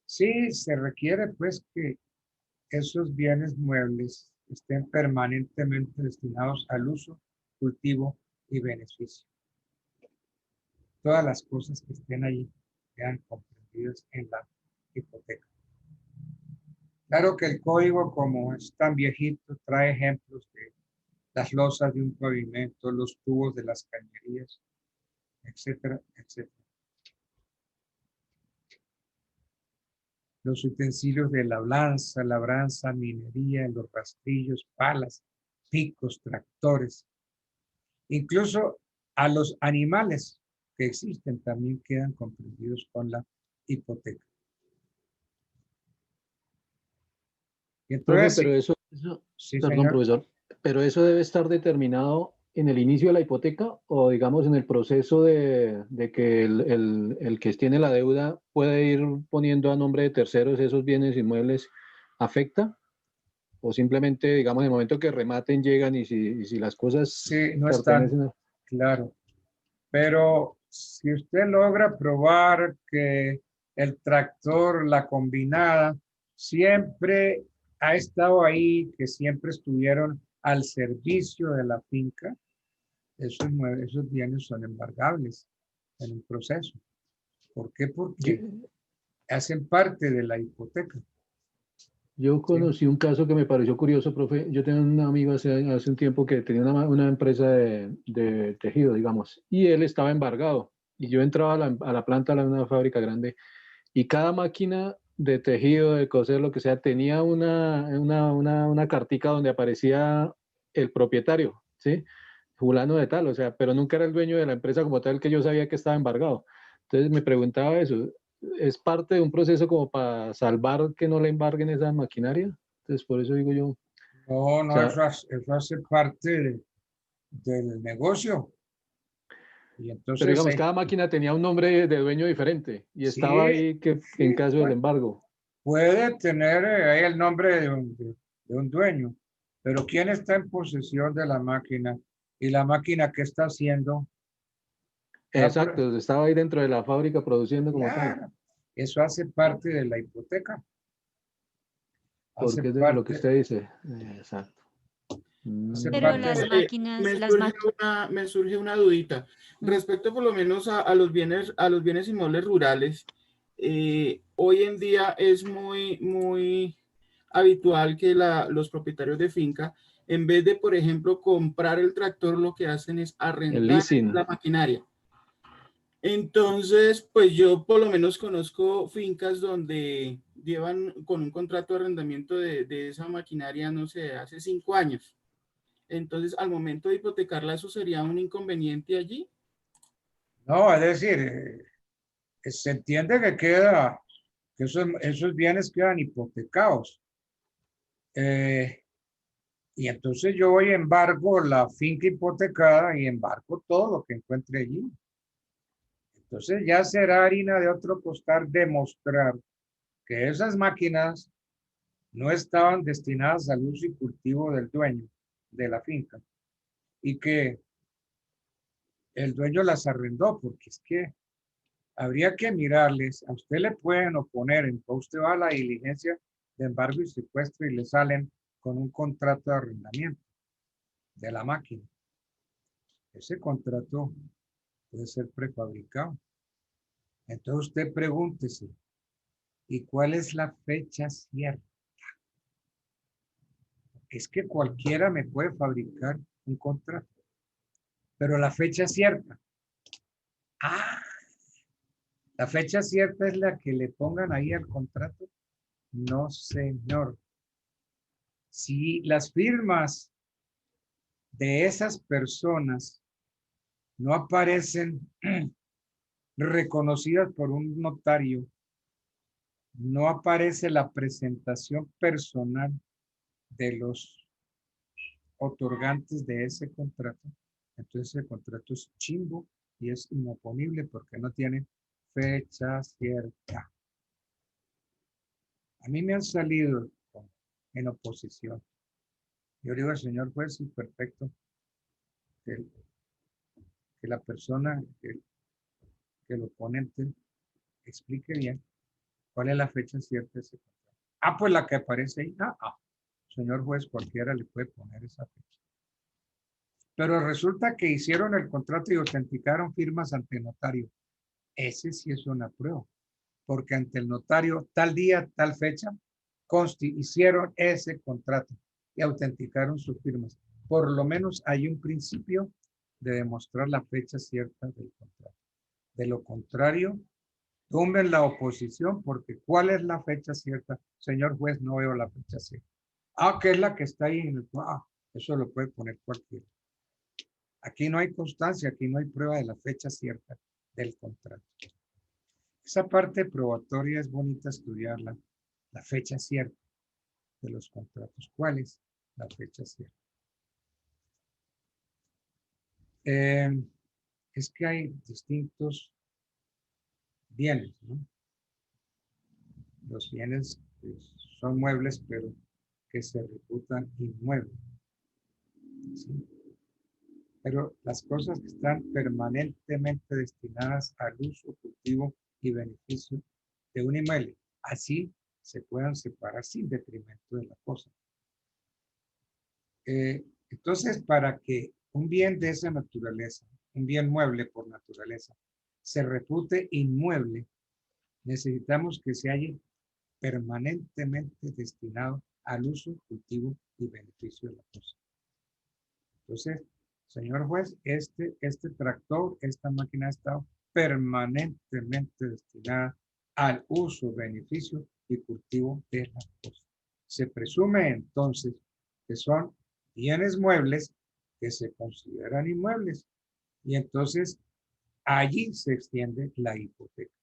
Sí, se requiere pues que esos bienes muebles estén permanentemente destinados al uso, cultivo y beneficio. Todas las cosas que estén allí quedan comprendidas en la hipoteca. Claro que el código, como es tan viejito, trae ejemplos de las losas de un pavimento, los tubos de las cañerías, etcétera, etcétera. Los utensilios de labranza, minería, los rastrillos, palas, picos, tractores. Incluso a los animales que existen también quedan comprendidos con la hipoteca. Y entonces, Profe, pero eso sí, perdón, señor. profesor, pero eso debe estar determinado en el inicio de la hipoteca o digamos en el proceso de que el que tiene la deuda puede ir poniendo a nombre de terceros esos bienes inmuebles, ¿afecta? O simplemente, digamos, en el momento que rematen llegan y si las cosas Sí, no pertenecen están, claro. Pero si usted logra probar que el tractor, la combinada, siempre ha estado ahí, que siempre estuvieron al servicio de la finca, esos bienes son embargables en el proceso. ¿Por qué? Porque hacen parte de la hipoteca. Yo conocí un caso que me pareció curioso, profe. Yo tenía un amigo hace un tiempo que tenía una empresa de tejido, digamos, y él estaba embargado. Y yo entraba a la planta de una fábrica grande y cada máquina de tejido, de coser, lo que sea, tenía una cartica donde aparecía el propietario, ¿sí? Fulano de tal, o sea, pero nunca era el dueño de la empresa como tal que yo sabía que estaba embargado. Entonces me preguntaba eso, ¿es parte de un proceso como para salvar que no le embarguen esa maquinaria? Entonces por eso digo yo, No, o no, sea, eso hace parte del negocio. Y entonces, Pero digamos, cada máquina tenía un nombre de dueño diferente y sí, estaba ahí que sí, en caso del embargo. puede tener ahí el nombre de un dueño, pero ¿quién está en posesión de la máquina? Y la máquina, ¿qué está haciendo? Exacto, estaba ahí dentro de la fábrica produciendo como tal. Claro, eso hace parte de la hipoteca. Hace Porque es de lo que parte, usted dice. Exacto. hace Pero parte las de- máquinas, Me surge una dudita. Respecto por lo menos a los bienes inmuebles rurales, hoy en día es muy habitual que los propietarios de finca, en vez de, por ejemplo, comprar el tractor, lo que hacen es El arrendar leasing. la maquinaria. Entonces, pues yo por lo menos conozco fincas donde llevan con un contrato de arrendamiento de esa maquinaria, no sé, hace 5 años. Entonces, al momento de hipotecarla, ¿eso sería un inconveniente allí? No, es decir, se entiende que que esos bienes quedan hipotecados. Y entonces yo voy y embargo la finca hipotecada y embargo todo lo que encuentre allí. Entonces ya será harina de otro costal demostrar que esas máquinas no estaban destinadas al uso y cultivo del dueño de la finca y que el dueño las arrendó, porque es que habría que mirarles, a usted le pueden oponer, entonces usted va a la diligencia de embargo y secuestro y le salen con un contrato de arrendamiento de la máquina. Ese contrato puede ser prefabricado. Entonces usted pregúntese, ¿y cuál es la fecha cierta? Es que cualquiera me puede fabricar un contrato, pero la fecha cierta. Ah, la fecha cierta es la que le pongan ahí al contrato. No, señor. Si las firmas de esas personas no aparecen reconocidas por un notario, no aparece la presentación personal de los otorgantes de ese contrato, entonces el contrato es chimbo y es inoponible porque no tiene fecha cierta. A mí me han salido en oposición. Yo digo al señor juez, sí, perfecto, que la persona, que el oponente explique bien cuál es la fecha cierta de ese contrato. Ah, pues la que aparece ahí. Señor juez, cualquiera le puede poner esa fecha. Pero resulta que hicieron el contrato y autenticaron firmas ante notario. Ese sí es una prueba, porque ante el notario, tal día, tal fecha, hicieron ese contrato y autenticaron sus firmas. Por lo menos hay un principio de demostrar la fecha cierta del contrato. De lo contrario, tumben la oposición porque ¿cuál es la fecha cierta? Señor juez, no veo la fecha cierta. Que es la que está ahí en el... eso lo puede poner cualquiera. Aquí no hay constancia, aquí no hay prueba de la fecha cierta del contrato. Esa parte probatoria es bonita estudiarla, la fecha cierta de los contratos. ¿Cuál es la fecha cierta? Es que hay distintos bienes, ¿no? Los bienes son muebles, pero que se reputan inmuebles, ¿sí? Pero las cosas que están permanentemente destinadas al uso, cultivo y beneficio de un inmueble, así se puedan separar sin detrimento de la cosa. Entonces, para que un bien de esa naturaleza, un bien mueble por naturaleza, se repute inmueble, necesitamos que se haya permanentemente destinado al uso, cultivo y beneficio de la cosa. Entonces, señor juez, este tractor, esta máquina ha estado permanentemente destinada al uso, beneficio y cultivo de la cosa. Se presume entonces que son bienes muebles que se consideran inmuebles y entonces allí se extiende la hipoteca,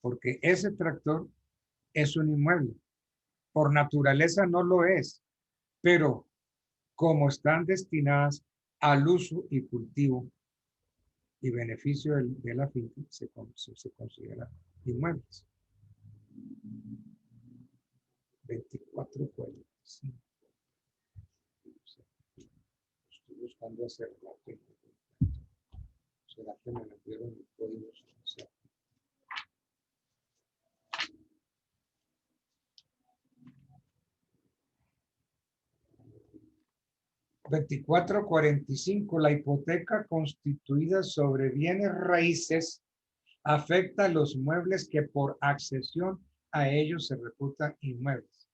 porque ese tractor es un inmueble. Por naturaleza no lo es, pero como están destinadas al uso y cultivo y beneficio de la finca se considera inmuebles. 2445. Estoy buscando hacer la finca. ¿Será que me lo dieron el código social? (2445) La hipoteca constituida sobre bienes raíces afecta a los muebles que por accesión a ellos se reputan inmuebles.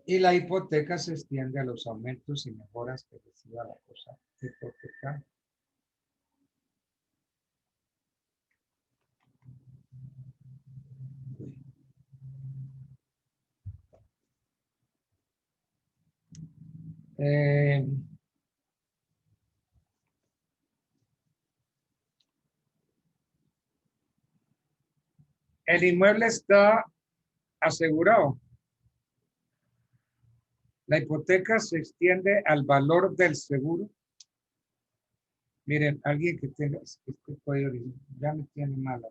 Y la hipoteca se extiende a los aumentos y mejoras que reciba la cosa hipotecaria. El inmueble está asegurado. La hipoteca se extiende al valor del seguro. Miren, alguien que tenga este código ya me tiene mala.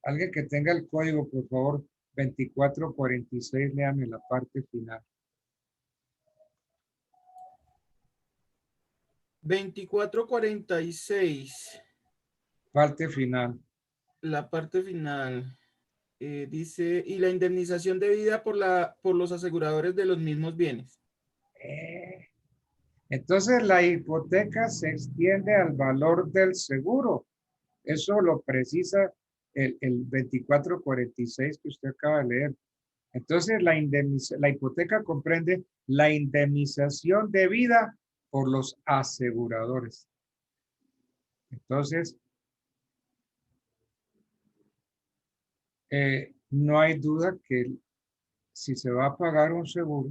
Alguien que tenga el código, por favor, 2446, léame la parte final. 2446. Parte final. La parte final. Dice, y la indemnización debida por los aseguradores de los mismos bienes. Entonces la hipoteca se extiende al valor del seguro. Eso lo precisa el 2446 que usted acaba de leer. Entonces la hipoteca comprende la indemnización debida por los aseguradores. Entonces, no hay duda que si se va a pagar un seguro,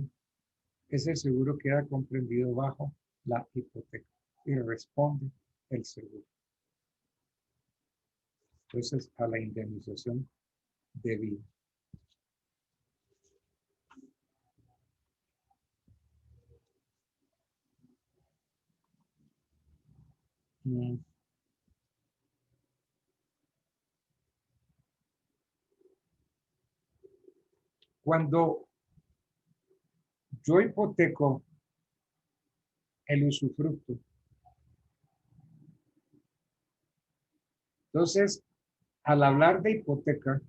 ese seguro queda comprendido bajo la hipoteca y responde el seguro. Entonces, a la indemnización debida. Cuando yo hipoteco el usufructo, entonces, al hablar de hipoteca,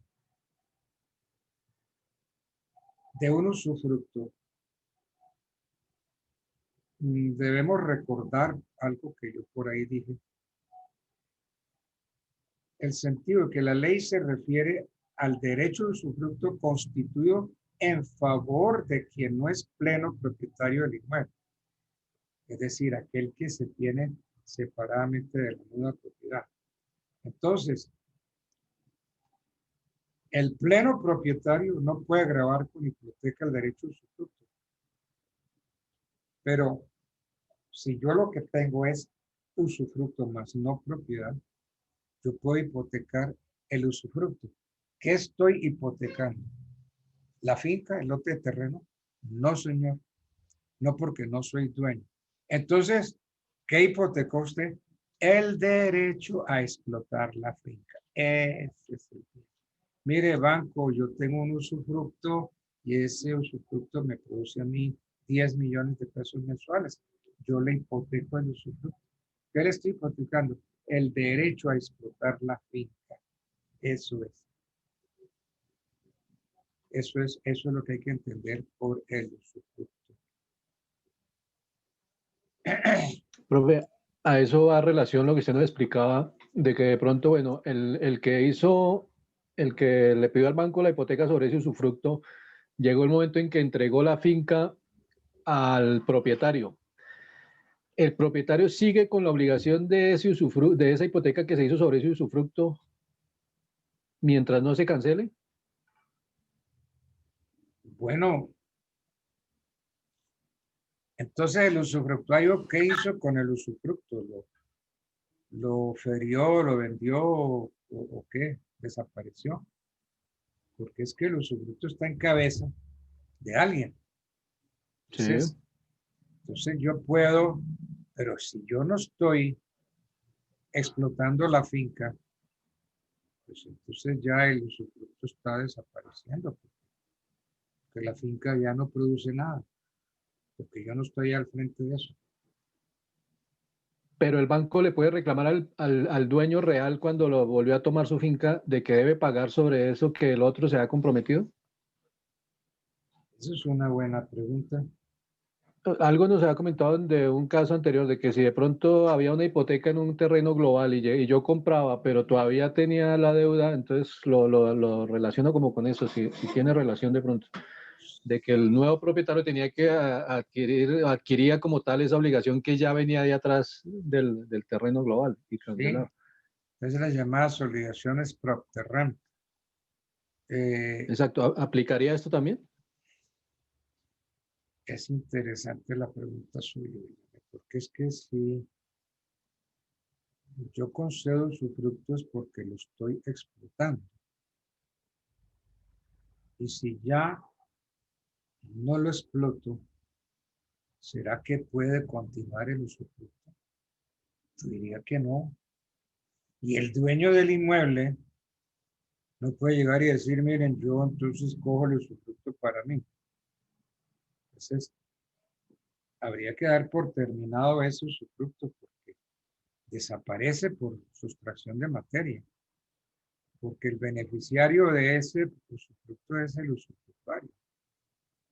de un usufructo, debemos recordar algo que yo por ahí dije. El sentido de que la ley se refiere al derecho de usufructo constituido en favor de quien no es pleno propietario del inmueble. Es decir, aquel que se tiene separadamente de la nuda propiedad. Entonces, el pleno propietario no puede gravar con hipoteca el derecho de usufructo. Pero si yo lo que tengo es usufructo más no propiedad, yo puedo hipotecar el usufructo. ¿Qué estoy hipotecando? ¿La finca, el lote de terreno? No, señor. No, porque no soy dueño. Entonces, ¿qué hipotecó usted? El derecho a explotar la finca. Ese es el tema. Mire, banco, yo tengo un usufructo y ese usufructo me produce a mí 10 millones de pesos mensuales. Yo le hipoteco el usufructo. ¿Qué le estoy hipotecando? El derecho a explotar la finca. Eso es. Eso es lo que hay que entender por el usufructo. Profe, a eso va relación lo que usted nos explicaba, de que de pronto, bueno, el que le pidió al banco la hipoteca sobre ese usufructo, llegó el momento en que entregó la finca al propietario. ¿El propietario sigue con la obligación de de esa hipoteca que se hizo sobre ese usufructo mientras no se cancele? Bueno, entonces el usufructuario, ¿qué hizo con el usufructo? ¿Lo ferió, lo vendió o qué? ¿Desapareció? Porque es que el usufructo está en cabeza de alguien. Entonces yo puedo Pero si yo no estoy explotando la finca, pues entonces ya el usufructo está desapareciendo, porque la finca ya no produce nada, porque yo no estoy al frente de eso. Pero el banco le puede reclamar al dueño real cuando lo volvió a tomar su finca de que debe pagar sobre eso que el otro se ha comprometido. Esa es una buena pregunta. Algo nos había comentado de un caso anterior de que si de pronto había una hipoteca en un terreno global y yo compraba, pero todavía tenía la deuda, entonces lo relaciono como con eso, si tiene relación de pronto, de que el nuevo propietario tenía que adquiría como tal esa obligación que ya venía de atrás del terreno global y cancelar. Sí, es las llamadas obligaciones propterram. Exacto, ¿aplicaría esto también? Es interesante la pregunta suya, porque es que si yo concedo usufructos porque lo estoy explotando. Y si ya no lo exploto, ¿será que puede continuar el usufructo? Yo diría que no. Y el dueño del inmueble no puede llegar y decir, miren, yo entonces cojo el usufructo para mí. Entonces, habría que dar por terminado ese usufructo porque desaparece por sustracción de materia. Porque el beneficiario de ese usufructo es el usufructuario.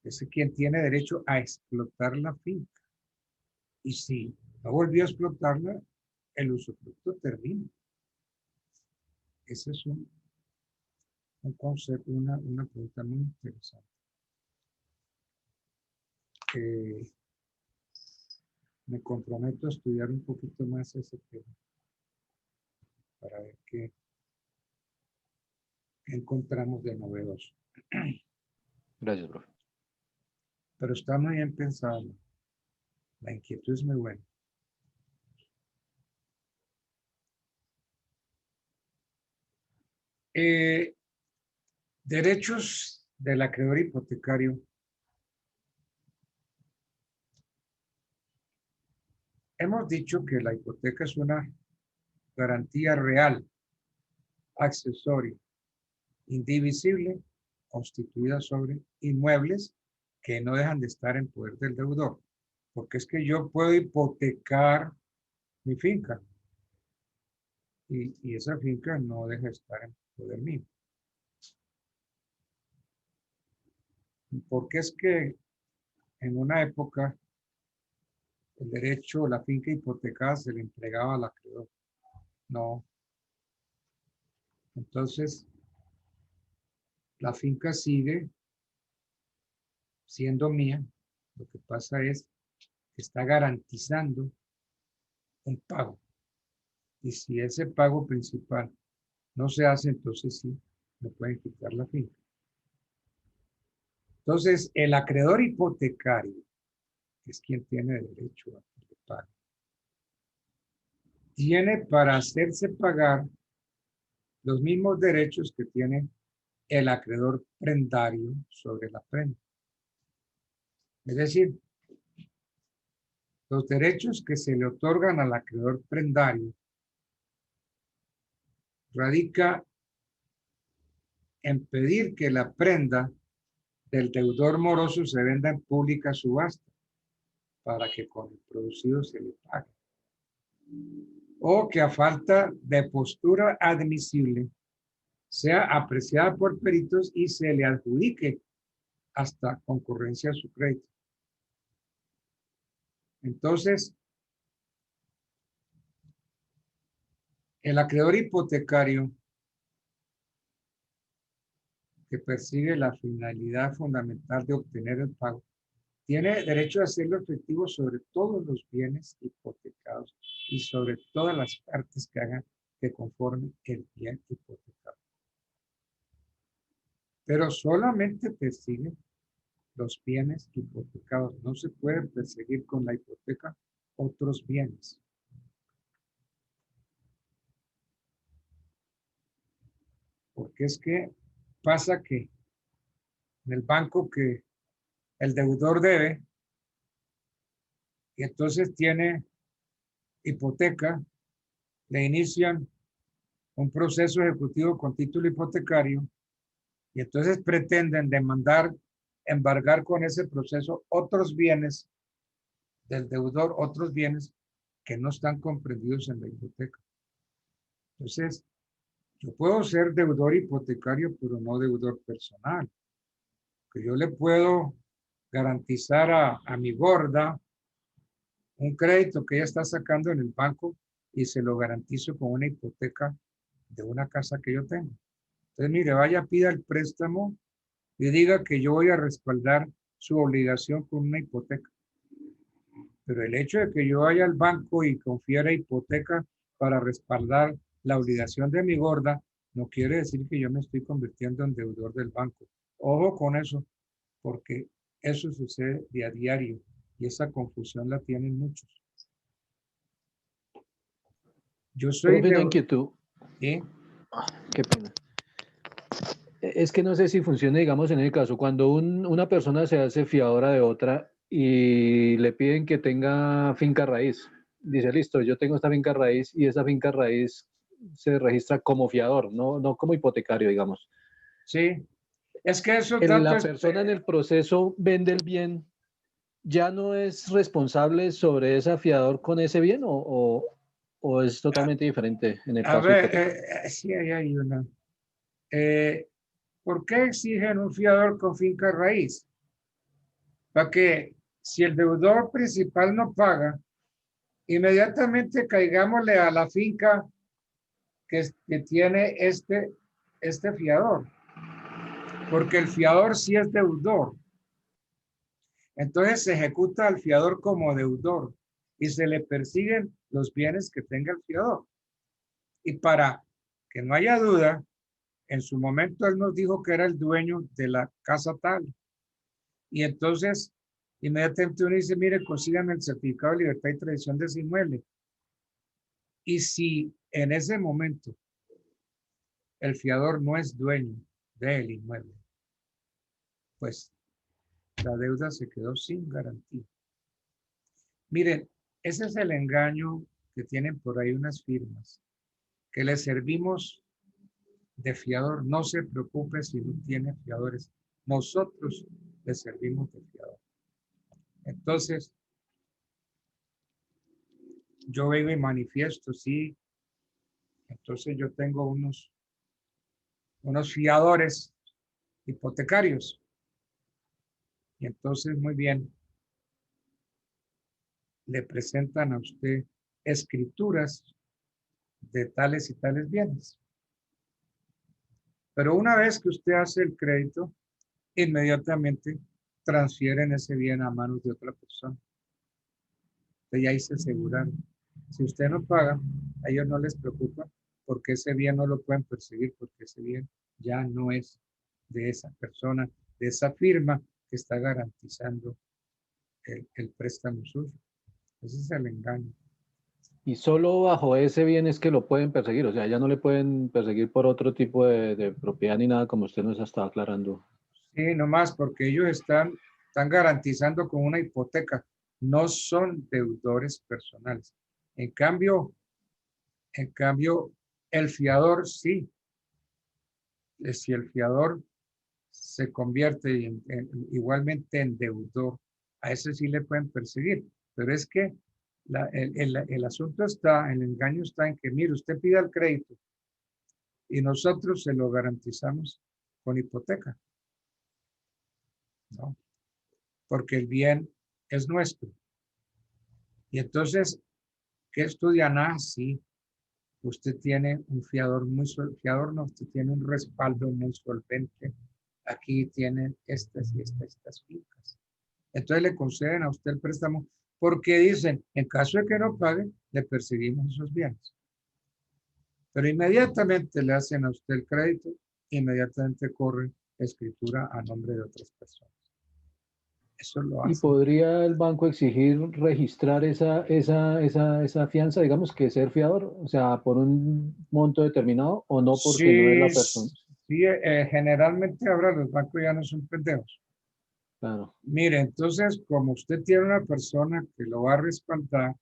Es quien tiene derecho a explotar la finca. Y si no volvió a explotarla, el usufructo termina. Ese es un concepto, una pregunta muy interesante. Me comprometo a estudiar un poquito más ese tema para ver qué encontramos de novedoso. Gracias, profe. Pero está muy bien pensado. La inquietud es muy buena. Derechos del acreedor hipotecario. Hemos dicho que la hipoteca es una garantía real, accesoria, indivisible, constituida sobre inmuebles que no dejan de estar en poder del deudor. Porque es que yo puedo hipotecar mi finca y esa finca no deja de estar en poder mío. Porque es que en una época el derecho, la finca hipotecada se le entregaba al acreedor. No. Entonces, la finca sigue siendo mía. Lo que pasa es que está garantizando un pago. Y si ese pago principal no se hace, entonces sí, me pueden quitar la finca. Entonces, el acreedor hipotecario, que es quien tiene derecho a que le pague, tiene para hacerse pagar los mismos derechos que tiene el acreedor prendario sobre la prenda. Es decir, los derechos que se le otorgan al acreedor prendario radica en pedir que la prenda del deudor moroso se venda en pública subasta para que con el producido se le pague. O que a falta de postura admisible sea apreciada por peritos y se le adjudique hasta concurrencia a su crédito. Entonces, el acreedor hipotecario que persigue la finalidad fundamental de obtener el pago tiene derecho a hacerlo efectivo sobre todos los bienes hipotecados y sobre todas las partes que hagan que conformen el bien hipotecado. Pero solamente persigue los bienes hipotecados. No se puede perseguir con la hipoteca otros bienes. Porque es que pasa que en el banco que el deudor debe y entonces tiene hipoteca, le inician un proceso ejecutivo con título hipotecario y entonces pretenden demandar, embargar con ese proceso otros bienes del deudor, otros bienes que no están comprendidos en la hipoteca. Entonces, yo puedo ser deudor hipotecario, pero no deudor personal. Que yo le puedo garantizar a mi gorda un crédito que ella está sacando en el banco y se lo garantizo con una hipoteca de una casa que yo tengo. Entonces, mire, vaya, pida el préstamo y diga que yo voy a respaldar su obligación con una hipoteca. Pero el hecho de que yo vaya al banco y confiera hipoteca para respaldar la obligación de mi gorda, no quiere decir que yo me estoy convirtiendo en deudor del banco. Ojo con eso, porque eso sucede a diario y esa confusión la tienen muchos. Yo soy Profe, una inquietud. ¿Sí? Qué pena. Es que no sé si funciona, digamos, en el caso, cuando una persona se hace fiadora de otra y le piden que tenga finca raíz. Dice, listo, yo tengo esta finca raíz y esa finca raíz se registra como fiador, no como hipotecario, digamos. Sí, es que eso La persona en el proceso vende el bien, ¿ya no es responsable sobre ese fiador con ese bien o es totalmente diferente en el caso hipotecario? Sí, ahí hay una. ¿Por qué exigen un fiador con finca raíz? Para que si el deudor principal no paga, inmediatamente caigámosle a la finca que tiene este fiador. Porque el fiador sí es deudor. Entonces se ejecuta al fiador como deudor y se le persiguen los bienes que tenga el fiador. Y para que no haya duda, en su momento él nos dijo que era el dueño de la casa tal. Y entonces, inmediatamente uno dice, mire, consíganme el certificado de libertad y tradición de ese inmueble. Y si en ese momento el fiador no es dueño del inmueble, pues la deuda se quedó sin garantía. Miren, ese es el engaño que tienen por ahí unas firmas, que le servimos de fiador. No se preocupe si no tiene fiadores. Nosotros le servimos de fiador. Entonces, yo vengo y manifiesto, sí. Entonces yo tengo unos fiadores hipotecarios. Y entonces, muy bien, le presentan a usted escrituras de tales y tales bienes. Pero una vez que usted hace el crédito, inmediatamente transfieren ese bien a manos de otra persona. Entonces ya ahí se aseguraron. Si usted no paga, a ellos no les preocupa porque ese bien no lo pueden perseguir porque ese bien ya no es de esa persona, de esa firma que está garantizando el préstamo suyo. Ese es el engaño. Y solo bajo ese bien es que lo pueden perseguir, o sea, ya no le pueden perseguir por otro tipo de propiedad ni nada, como usted nos estaba aclarando. Sí, nomás porque ellos están garantizando con una hipoteca, no son deudores personales. En cambio, el fiador sí. Si el fiador se convierte igualmente en deudor, a ese sí le pueden perseguir. Pero es que el asunto está, el engaño está en que, mire, usted pide el crédito y nosotros se lo garantizamos con hipoteca. ¿No? Porque el bien es nuestro. Y entonces, ¿qué estudian? Ah, sí, usted tiene un fiador usted tiene un respaldo muy solvente. Aquí tienen estas fincas. Entonces le conceden a usted el préstamo porque dicen, en caso de que no pague, le perseguimos esos bienes. Pero inmediatamente le hacen a usted el crédito, inmediatamente corre escritura a nombre de otras personas. Eso lo hace. ¿Y podría el banco exigir registrar esa fianza, digamos, que ser fiador? O sea, por un monto determinado o no porque no es la persona. Sí, generalmente ahora los bancos ya no son pendejos. Claro. Mire, entonces, como usted tiene una persona que lo va a respaldar,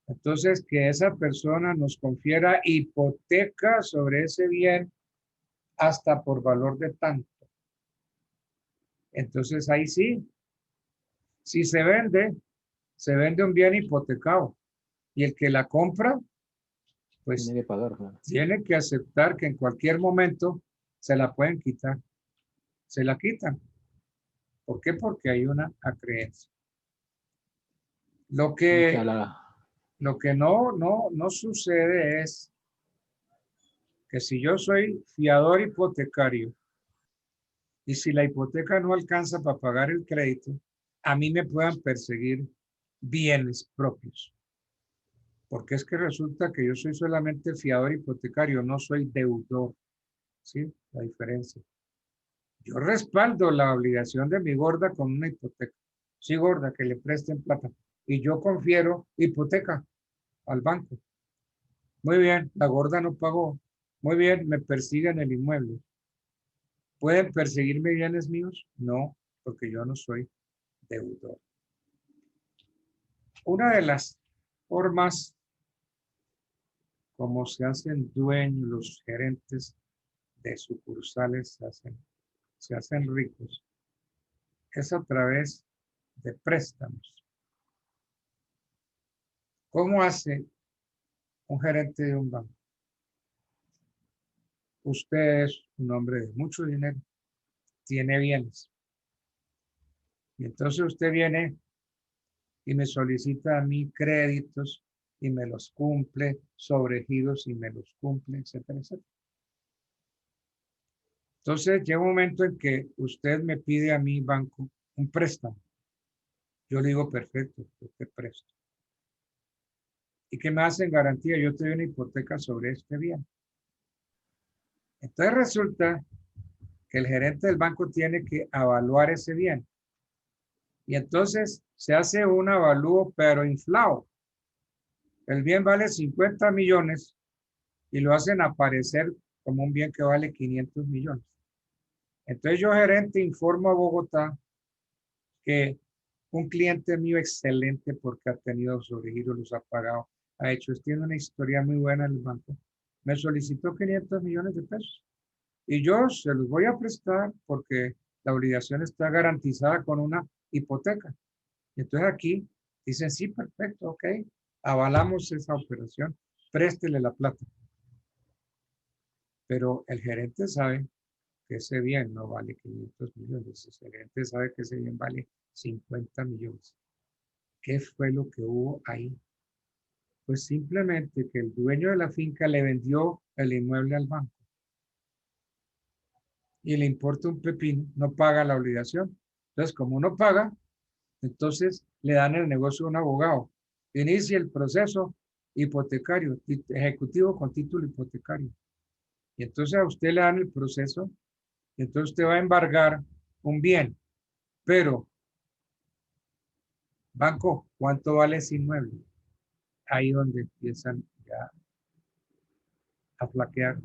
Entonces, que esa persona nos confiera hipoteca sobre ese bien hasta por valor de tanto. Entonces, ahí sí, si se vende un bien hipotecado y el que la compra, pues Tiene que pagar. Claro. tiene que aceptar que en cualquier momento se la pueden quitar. Se la quitan. ¿Por qué? Porque hay una acreencia. Lo O sea, que no sucede es que si yo soy fiador hipotecario y si la hipoteca no alcanza para pagar el crédito, a mí me puedan perseguir bienes propios. Porque es que resulta que yo soy solamente fiador hipotecario, no soy deudor. ¿Sí? La diferencia. Yo respaldo la obligación de mi gorda con una hipoteca. Sí, gorda, que le presten plata. Y yo confiero hipoteca al banco. Muy bien, la gorda no pagó. Muy bien, me persiguen el inmueble. ¿Pueden perseguirme bienes míos? No, porque yo no soy deudor. Una de las formas como se hacen dueños los gerentes de sucursales, se hacen ricos, es a través de préstamos. ¿Cómo hace un gerente de un banco? Usted es un hombre de mucho dinero, tiene bienes. Y entonces usted viene y me solicita a mí créditos y me los cumple, sobregiros y me los cumple, etcétera, etcétera. Entonces llega un momento en que usted me pide a mi banco un préstamo. Yo le digo, perfecto, yo te presto. ¿Y qué me hacen garantía? Yo te doy una hipoteca sobre este bien. Entonces resulta que el gerente del banco tiene que evaluar ese bien. Y entonces se hace un avalúo, pero inflado. El bien vale 50 millones y lo hacen aparecer como un bien que vale 500 millones. Entonces yo, gerente, informo a Bogotá que un cliente mío excelente porque ha tenido sobregiro, los ha pagado, ha hecho, tiene una historia muy buena en el banco, me solicitó 500 millones de pesos. Y yo se los voy a prestar porque la obligación está garantizada con una hipoteca. Y entonces aquí dicen, sí, perfecto, ok, avalamos esa operación, préstele la plata. Pero el gerente sabe que ese bien no vale 500 millones, el gerente sabe que ese bien vale 50 millones. ¿Qué fue lo que hubo ahí? Pues simplemente que el dueño de la finca le vendió el inmueble al banco. Y le importa un pepino, no paga la obligación. Entonces, como no paga, entonces le dan el negocio a un abogado. Inicia el proceso hipotecario, ejecutivo con título hipotecario. Y entonces a usted le dan el proceso, y entonces usted va a embargar un bien. Pero, banco, ¿cuánto vale ese inmueble? Ahí donde empiezan ya a flaquear.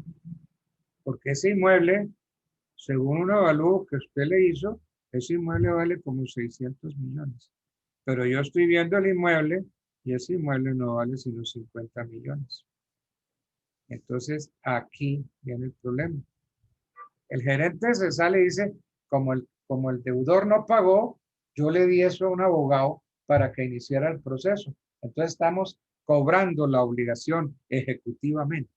Porque ese inmueble, según un avalúo que usted le hizo, ese inmueble vale como 600 millones. Pero yo estoy viendo el inmueble y ese inmueble no vale sino 50 millones. Entonces, aquí viene el problema. El gerente se sale y dice, como el deudor no pagó, yo le di eso a un abogado para que iniciara el proceso. Entonces, estamos cobrando la obligación ejecutivamente.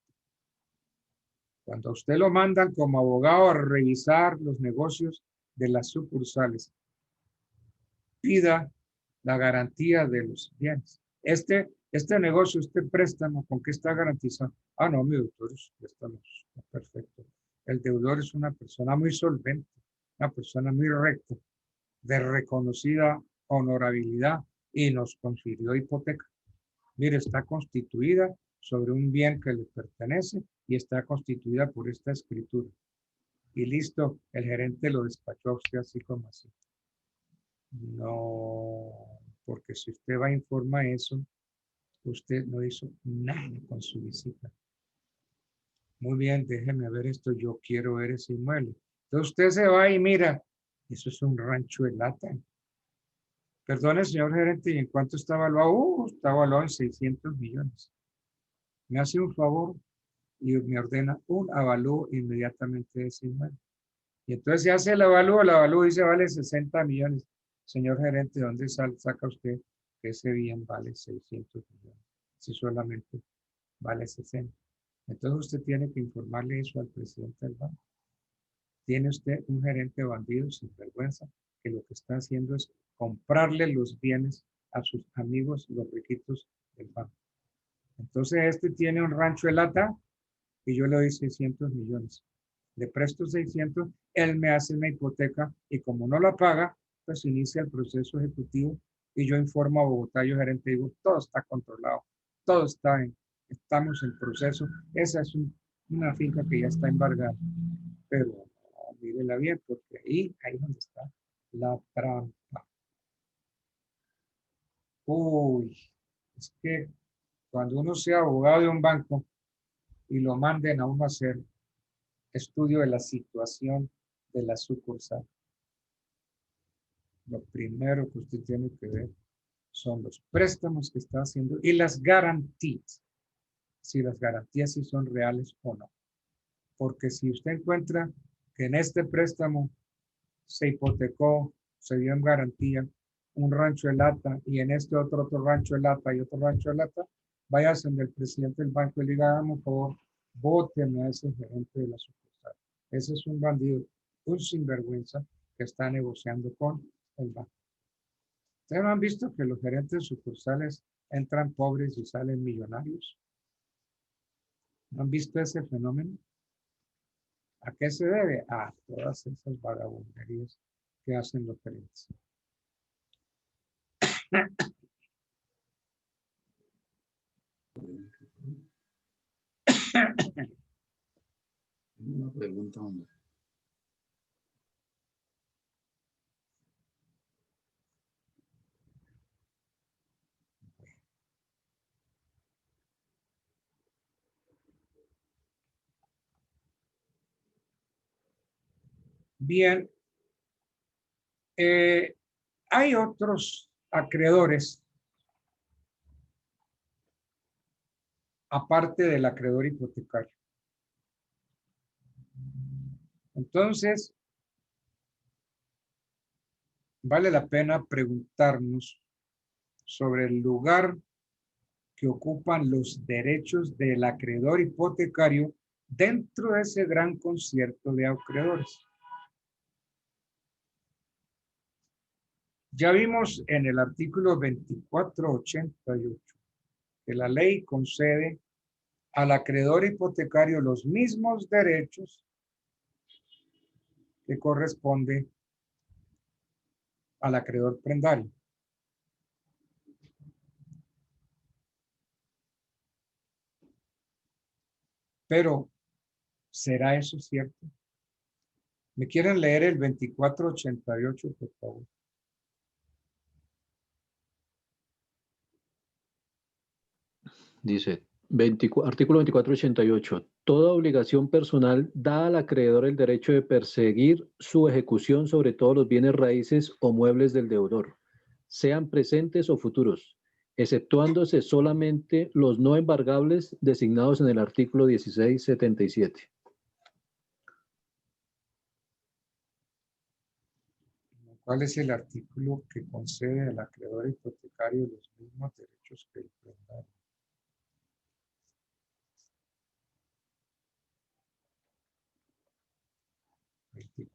Cuando a usted lo mandan como abogado a revisar los negocios de las sucursales, pida la garantía de los bienes. Este negocio, este préstamo, ¿con qué está garantizado? Ah, no, mi doctor, préstamo está perfecto. El deudor es una persona muy solvente, una persona muy recta, de reconocida honorabilidad y nos confirió hipoteca. Mire, está constituida sobre un bien que le pertenece y está constituida por esta escritura. Y listo, el gerente lo despachó a usted así como así. No, porque si usted va a informar eso, usted no hizo nada con su visita. Muy bien, déjeme ver esto, yo quiero ver ese inmueble. Entonces usted se va y mira, eso es un rancho de lata. Perdone, señor gerente, ¿y en cuánto está evaluado? Está evaluado en 600 millones. Me hace un favor y me ordena un avalúo inmediatamente de ese inmueble. Y entonces se hace el avalúo dice vale 60 millones. Señor gerente, ¿de dónde saca usted que ese bien vale 600 millones? Si solamente vale 60. Entonces usted tiene que informarle eso al presidente del banco. Tiene usted un gerente bandido sin vergüenza que lo que está haciendo es comprarle los bienes a sus amigos, los riquitos del banco. Entonces este tiene un rancho de lata y yo le doy 600 millones. Le presto 600, él me hace una hipoteca y como no la paga, pues inicia el proceso ejecutivo y yo informo a Bogotá, yo gerente, digo, todo está controlado, todo está estamos en proceso. Esa es una finca que ya está embargada, pero no, mírela bien, porque ahí es donde está la trampa. Uy, es que cuando uno sea abogado de un banco y lo manden a uno a hacer estudio de la situación de la sucursal, lo primero que usted tiene que ver son los préstamos que está haciendo y las garantías, si las garantías sí son reales o no. Porque si usted encuentra que en este préstamo se hipotecó, se dio en garantía un rancho de lata y en este otro rancho de lata y otro rancho de lata, váyase donde el presidente del banco y le diga, por favor, vóteme a ese gerente de la sucursal. Ese es un bandido, un sinvergüenza que está negociando con el banco. ¿Ustedes no han visto que los gerentes de sucursales entran pobres y salen millonarios? ¿No han visto ese fenómeno? ¿A qué se debe? A todas esas vagabunderías que hacen los gerentes. Una pregunta, hombre. Bien, hay otros acreedores, aparte del acreedor hipotecario. Entonces, vale la pena preguntarnos sobre el lugar que ocupan los derechos del acreedor hipotecario dentro de ese gran concierto de acreedores. Ya vimos en el artículo 2488 que la ley concede al acreedor hipotecario los mismos derechos que corresponde al acreedor prendario. Pero, ¿será eso cierto? ¿Me quieren leer el 2488, por favor? Dice, artículo 2488. Toda obligación personal da al acreedor el derecho de perseguir su ejecución sobre todos los bienes raíces o muebles del deudor, sean presentes o futuros, exceptuándose solamente los no embargables designados en el artículo 1677. ¿Cuál es el artículo que concede al acreedor hipotecario los mismos derechos que el prendario?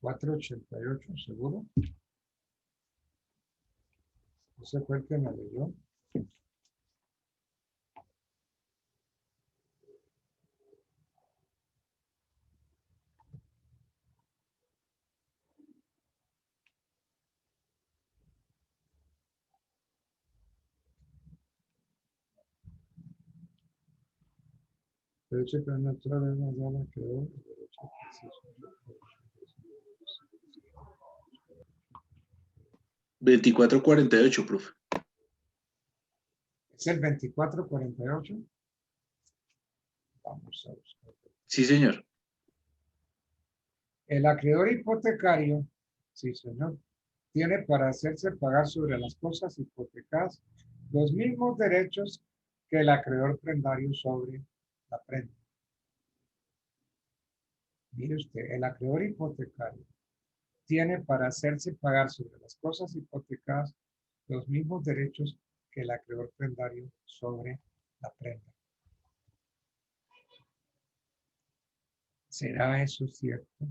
¿2488, seguro? ¿Ese fue el que me leyó? Derecho que no otra vez más da al acreedor el derecho a ejercicio. 2448, profe. ¿Es el 2448? Vamos a buscar. Sí, señor. El acreedor hipotecario, sí, señor. tiene para hacerse pagar sobre las cosas hipotecadas los mismos derechos que el acreedor prendario sobre la prenda. Mire usted, el acreedor hipotecario tiene para hacerse pagar sobre las cosas hipotecadas los mismos derechos que el acreedor prendario sobre la prenda. ¿Será eso cierto?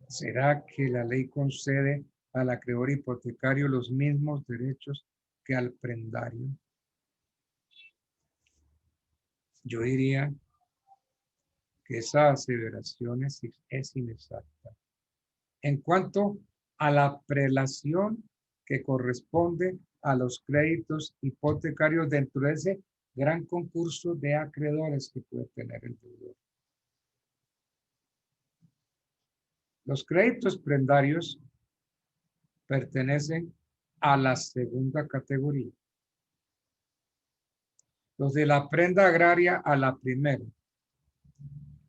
¿Será que la ley concede al acreedor hipotecario los mismos derechos que al prendario? Yo diría que esa aseveración es inexacta. En cuanto a la prelación que corresponde a los créditos hipotecarios dentro de ese gran concurso de acreedores que puede tener el deudor. Los créditos prendarios pertenecen a la segunda categoría. Los de la prenda agraria a la primera.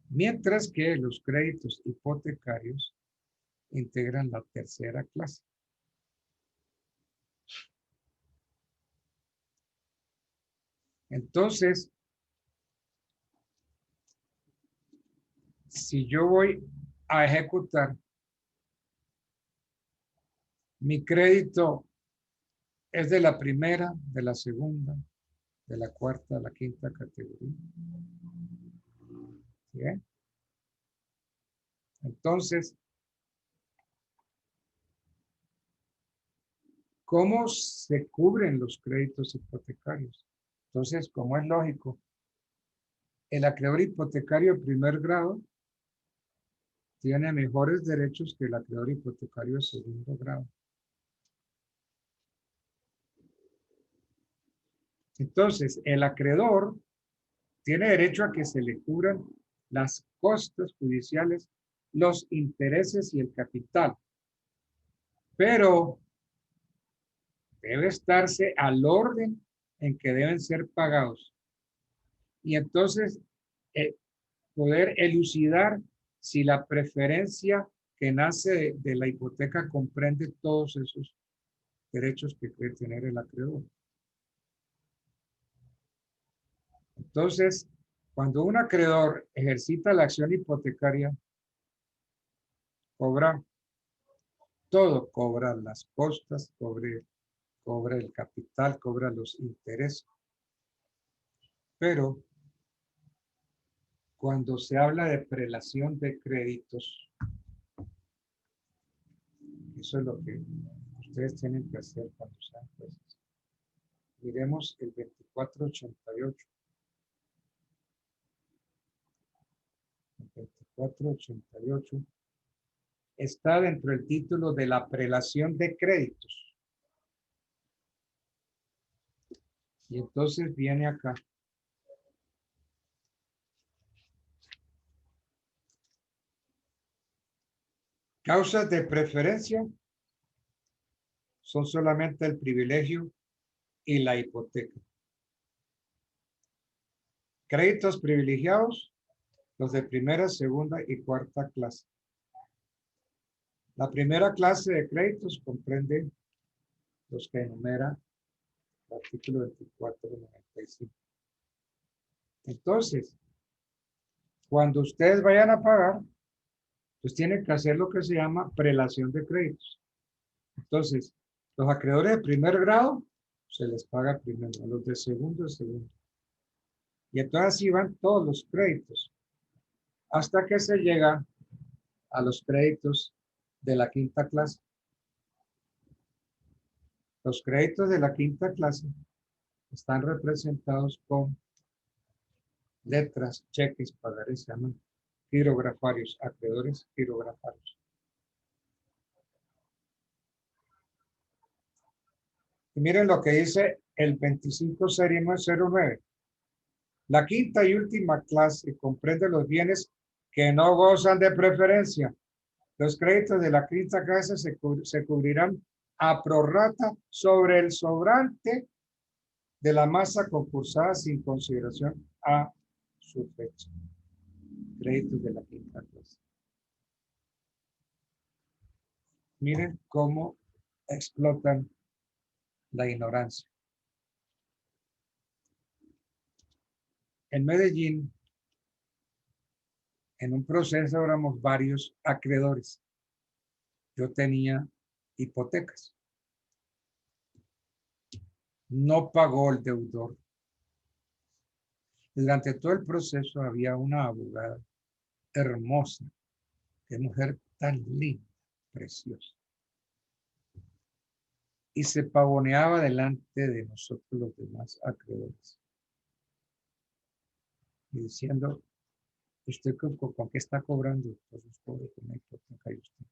Mientras que los créditos hipotecarios integran la tercera clase. Entonces, si yo voy a ejecutar, mi crédito es de la primera, de la segunda, de la cuarta, de la quinta categoría. ¿Bien? Entonces, ¿cómo se cubren los créditos hipotecarios? Entonces, como es lógico, el acreedor hipotecario de primer grado tiene mejores derechos que el acreedor hipotecario de segundo grado. Entonces, el acreedor tiene derecho a que se le cubran las costas judiciales, los intereses y el capital. Pero debe estarse al orden en que deben ser pagados. Y entonces poder elucidar si la preferencia que nace de la hipoteca comprende todos esos derechos que puede tener el acreedor. Entonces, cuando un acreedor ejercita la acción hipotecaria, cobra todo, cobra las costas, cobra el capital, cobra los intereses. Pero cuando se habla de prelación de créditos, eso es lo que ustedes tienen que hacer cuando sean jueces. Miremos el 2488. El 2488 está dentro del título de la prelación de créditos. Y entonces viene acá. Causas de preferencia son solamente el privilegio y la hipoteca. Créditos privilegiados, los de primera, segunda y cuarta clase. La primera clase de créditos comprende los que enumera el artículo 2495. Entonces, cuando ustedes vayan a pagar, pues tienen que hacer lo que se llama prelación de créditos. Entonces, los acreedores de primer grado se les paga primero, a los de segundo, segundo. Y entonces así van todos los créditos, hasta que se llega a los créditos de la quinta clase. Los créditos de la quinta clase están representados con letras, cheques, pagarés, se llaman girografarios, acreedores girografarios. Y miren lo que dice el 25 serie 909. La quinta y última clase comprende los bienes que no gozan de preferencia. Los créditos de la quinta clase se cubrirán a prorrata sobre el sobrante de la masa concursada sin consideración a su fecha. Créditos de la quinta clase. Miren cómo explotan la ignorancia. En Medellín, en un proceso éramos varios acreedores. Yo tenía hipotecas. No pagó el deudor. Durante todo el proceso había una abogada hermosa, qué mujer tan linda, preciosa. Y se pavoneaba delante de nosotros los demás acreedores. Y diciendo, ¿usted con qué está cobrando? Entonces, cobre con una hipoteca y usted.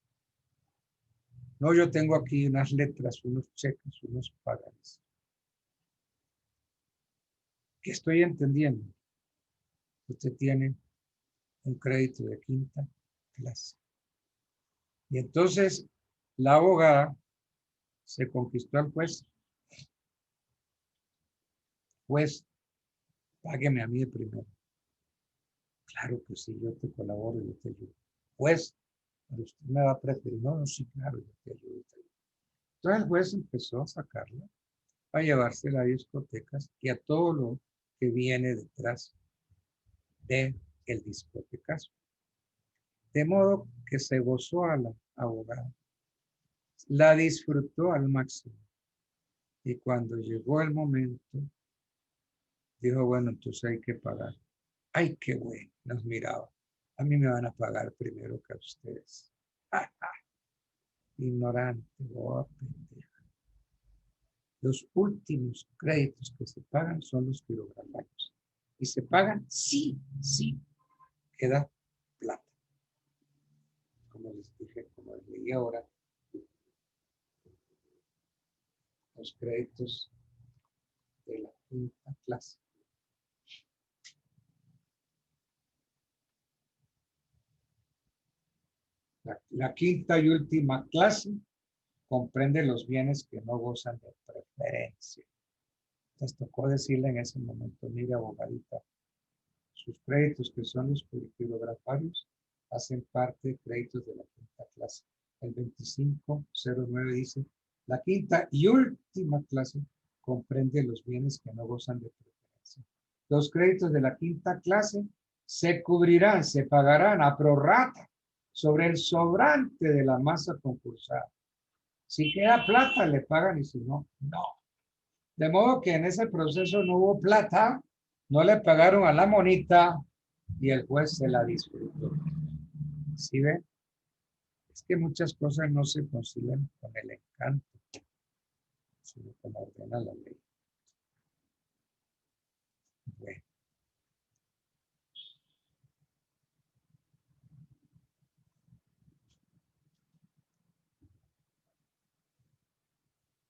No, yo tengo aquí unas letras, unos cheques, unos pagares. ¿Qué estoy entendiendo? Usted tiene un crédito de 5ª clase. Y entonces la abogada se conquistó al juez. Juez, págueme a mí de primero. Claro que sí, yo te colaboro, yo te ayudo. Juez, pero usted me va a preferir. No, sí, claro, yo te ayudo, te ayudo. Entonces el juez empezó a sacarla, a llevársela a discotecas y a todo lo que viene detrás del discotecazo. De modo que se gozó a la abogada. La disfrutó al máximo. Y cuando llegó el momento, dijo, bueno, entonces hay que pagar. Ay, qué bueno, nos miraba. A mí me van a pagar primero que a ustedes. Ignorante, boba, pendeja. Los últimos créditos que se pagan son los kilogramos. Y se pagan, sí, queda plata. Como les dije, como les leí ahora, los créditos de la 5ª clase. La 5ª y última clase comprende los bienes que no gozan de preferencia. Les tocó decirle en ese momento, mire, abogadita, sus créditos, que son los quirografarios, hacen parte de créditos de la 5ª clase. El 2509 dice, la 5ª y última clase comprende los bienes que no gozan de preferencia. Los créditos de la 5ª clase se cubrirán, se pagarán a prorrata sobre el sobrante de la masa concursada. Si queda plata, le pagan, y si no, no. De modo que en ese proceso no hubo plata, no le pagaron a la monita y el juez se la disfrutó. ¿Sí ven? Es que muchas cosas no se concilian con el encanto, sino como ordena la ley. Bueno.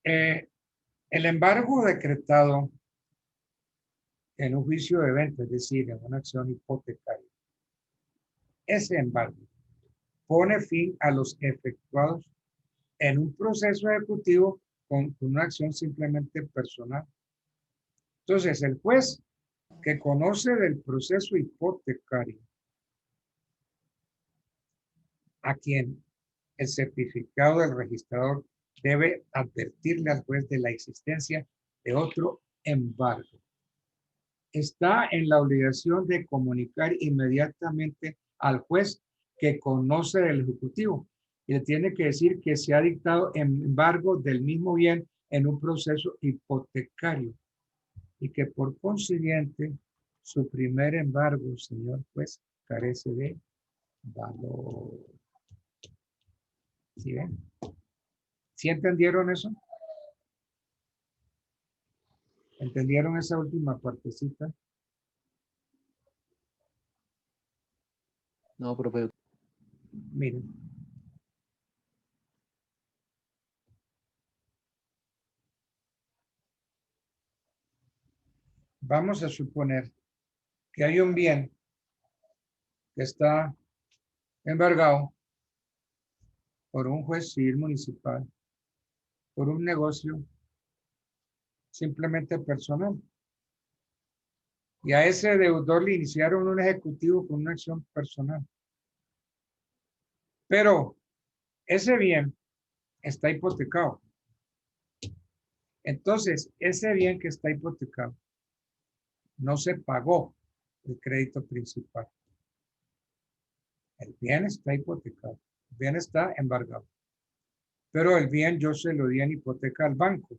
El embargo decretado en un juicio de venta, es decir, en una acción hipotecaria, ese embargo pone fin a los efectuados en un proceso ejecutivo con una acción simplemente personal. Entonces, el juez que conoce del proceso hipotecario, a quien el certificado del registrador debe advertirle al juez de la existencia de otro embargo, está en la obligación de comunicar inmediatamente al juez que conoce del ejecutivo y le tiene que decir que se ha dictado embargo del mismo bien en un proceso hipotecario y que por consiguiente su primer embargo, señor juez, carece de valor. ¿Sí ven? ¿Sí entendieron eso? ¿Entendieron esa última partecita? No, profe. Miren. Vamos a suponer que hay un bien que está embargado por un juez civil municipal, por un negocio simplemente personal. Y a ese deudor le iniciaron un ejecutivo con una acción personal. Pero ese bien está hipotecado. Entonces, ese bien que está hipotecado no se pagó el crédito principal. El bien está hipotecado, el bien está embargado. Pero el bien yo se lo di en hipoteca al banco.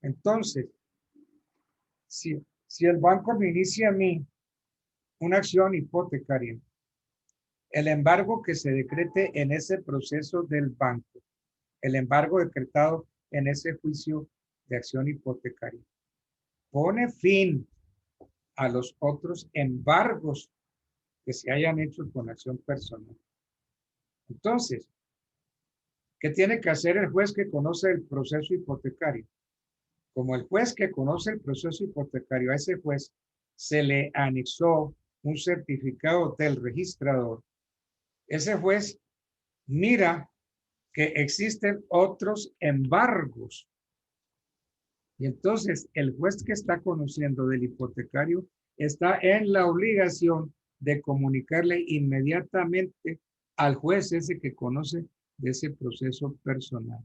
Entonces, si el banco me inicia a mí una acción hipotecaria, el embargo que se decrete en ese proceso del banco, el embargo decretado en ese juicio de acción hipotecaria, pone fin a los otros embargos que se hayan hecho con acción personal. Entonces, ¿qué tiene que hacer el juez que conoce el proceso hipotecario? Como el juez que conoce el proceso hipotecario, a ese juez se le anexó un certificado del registrador. Ese juez mira que existen otros embargos. Y entonces el juez que está conociendo del hipotecario está en la obligación de comunicarle inmediatamente al juez ese que conoce de ese proceso personal.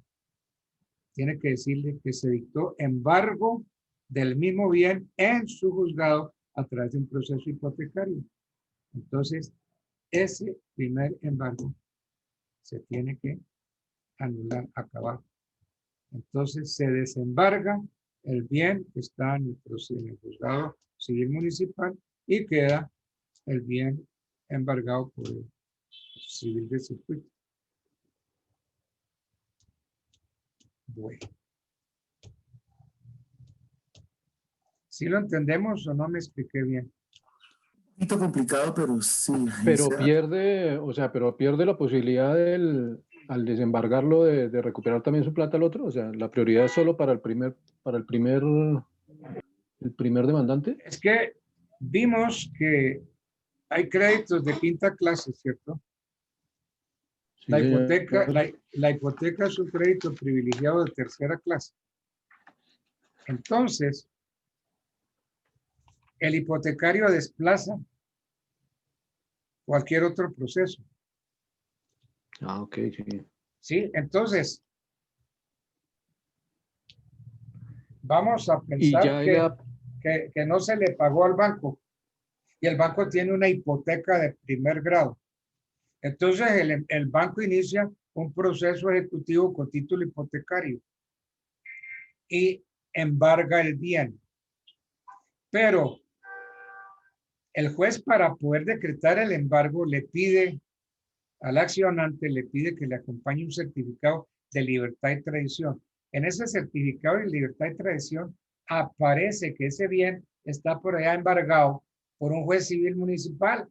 Tiene que decirle que se dictó embargo del mismo bien en su juzgado a través de un proceso hipotecario. Entonces, ese primer embargo se tiene que anular, acabar. Entonces, se desembarga el bien que está en el juzgado civil municipal y queda el bien embargado por el civil de circuito. Bueno. ¿Sí lo entendemos o no me expliqué bien? Un poquito complicado, pero sí. Pero pierde, o sea, pero pierde la posibilidad al desembargarlo de recuperar también su plata al otro. O sea, la prioridad es solo para el primer demandante. Es que vimos que hay créditos de quinta clase, ¿cierto? Sí, La señor. hipoteca, la hipoteca es un crédito privilegiado de tercera clase. Entonces, el hipotecario desplaza cualquier otro proceso. Ah, ok, sí. ¿Sí? Entonces, vamos a Y pensar ya que no se le pagó al banco y el banco tiene una hipoteca de primer grado. Entonces, el banco inicia un proceso ejecutivo con título hipotecario y embarga el bien. Pero el juez, para poder decretar el embargo, le pide al accionante, le pide que le acompañe un certificado de libertad y tradición. En ese certificado de libertad y tradición aparece que ese bien está por allá embargado por un juez civil municipal,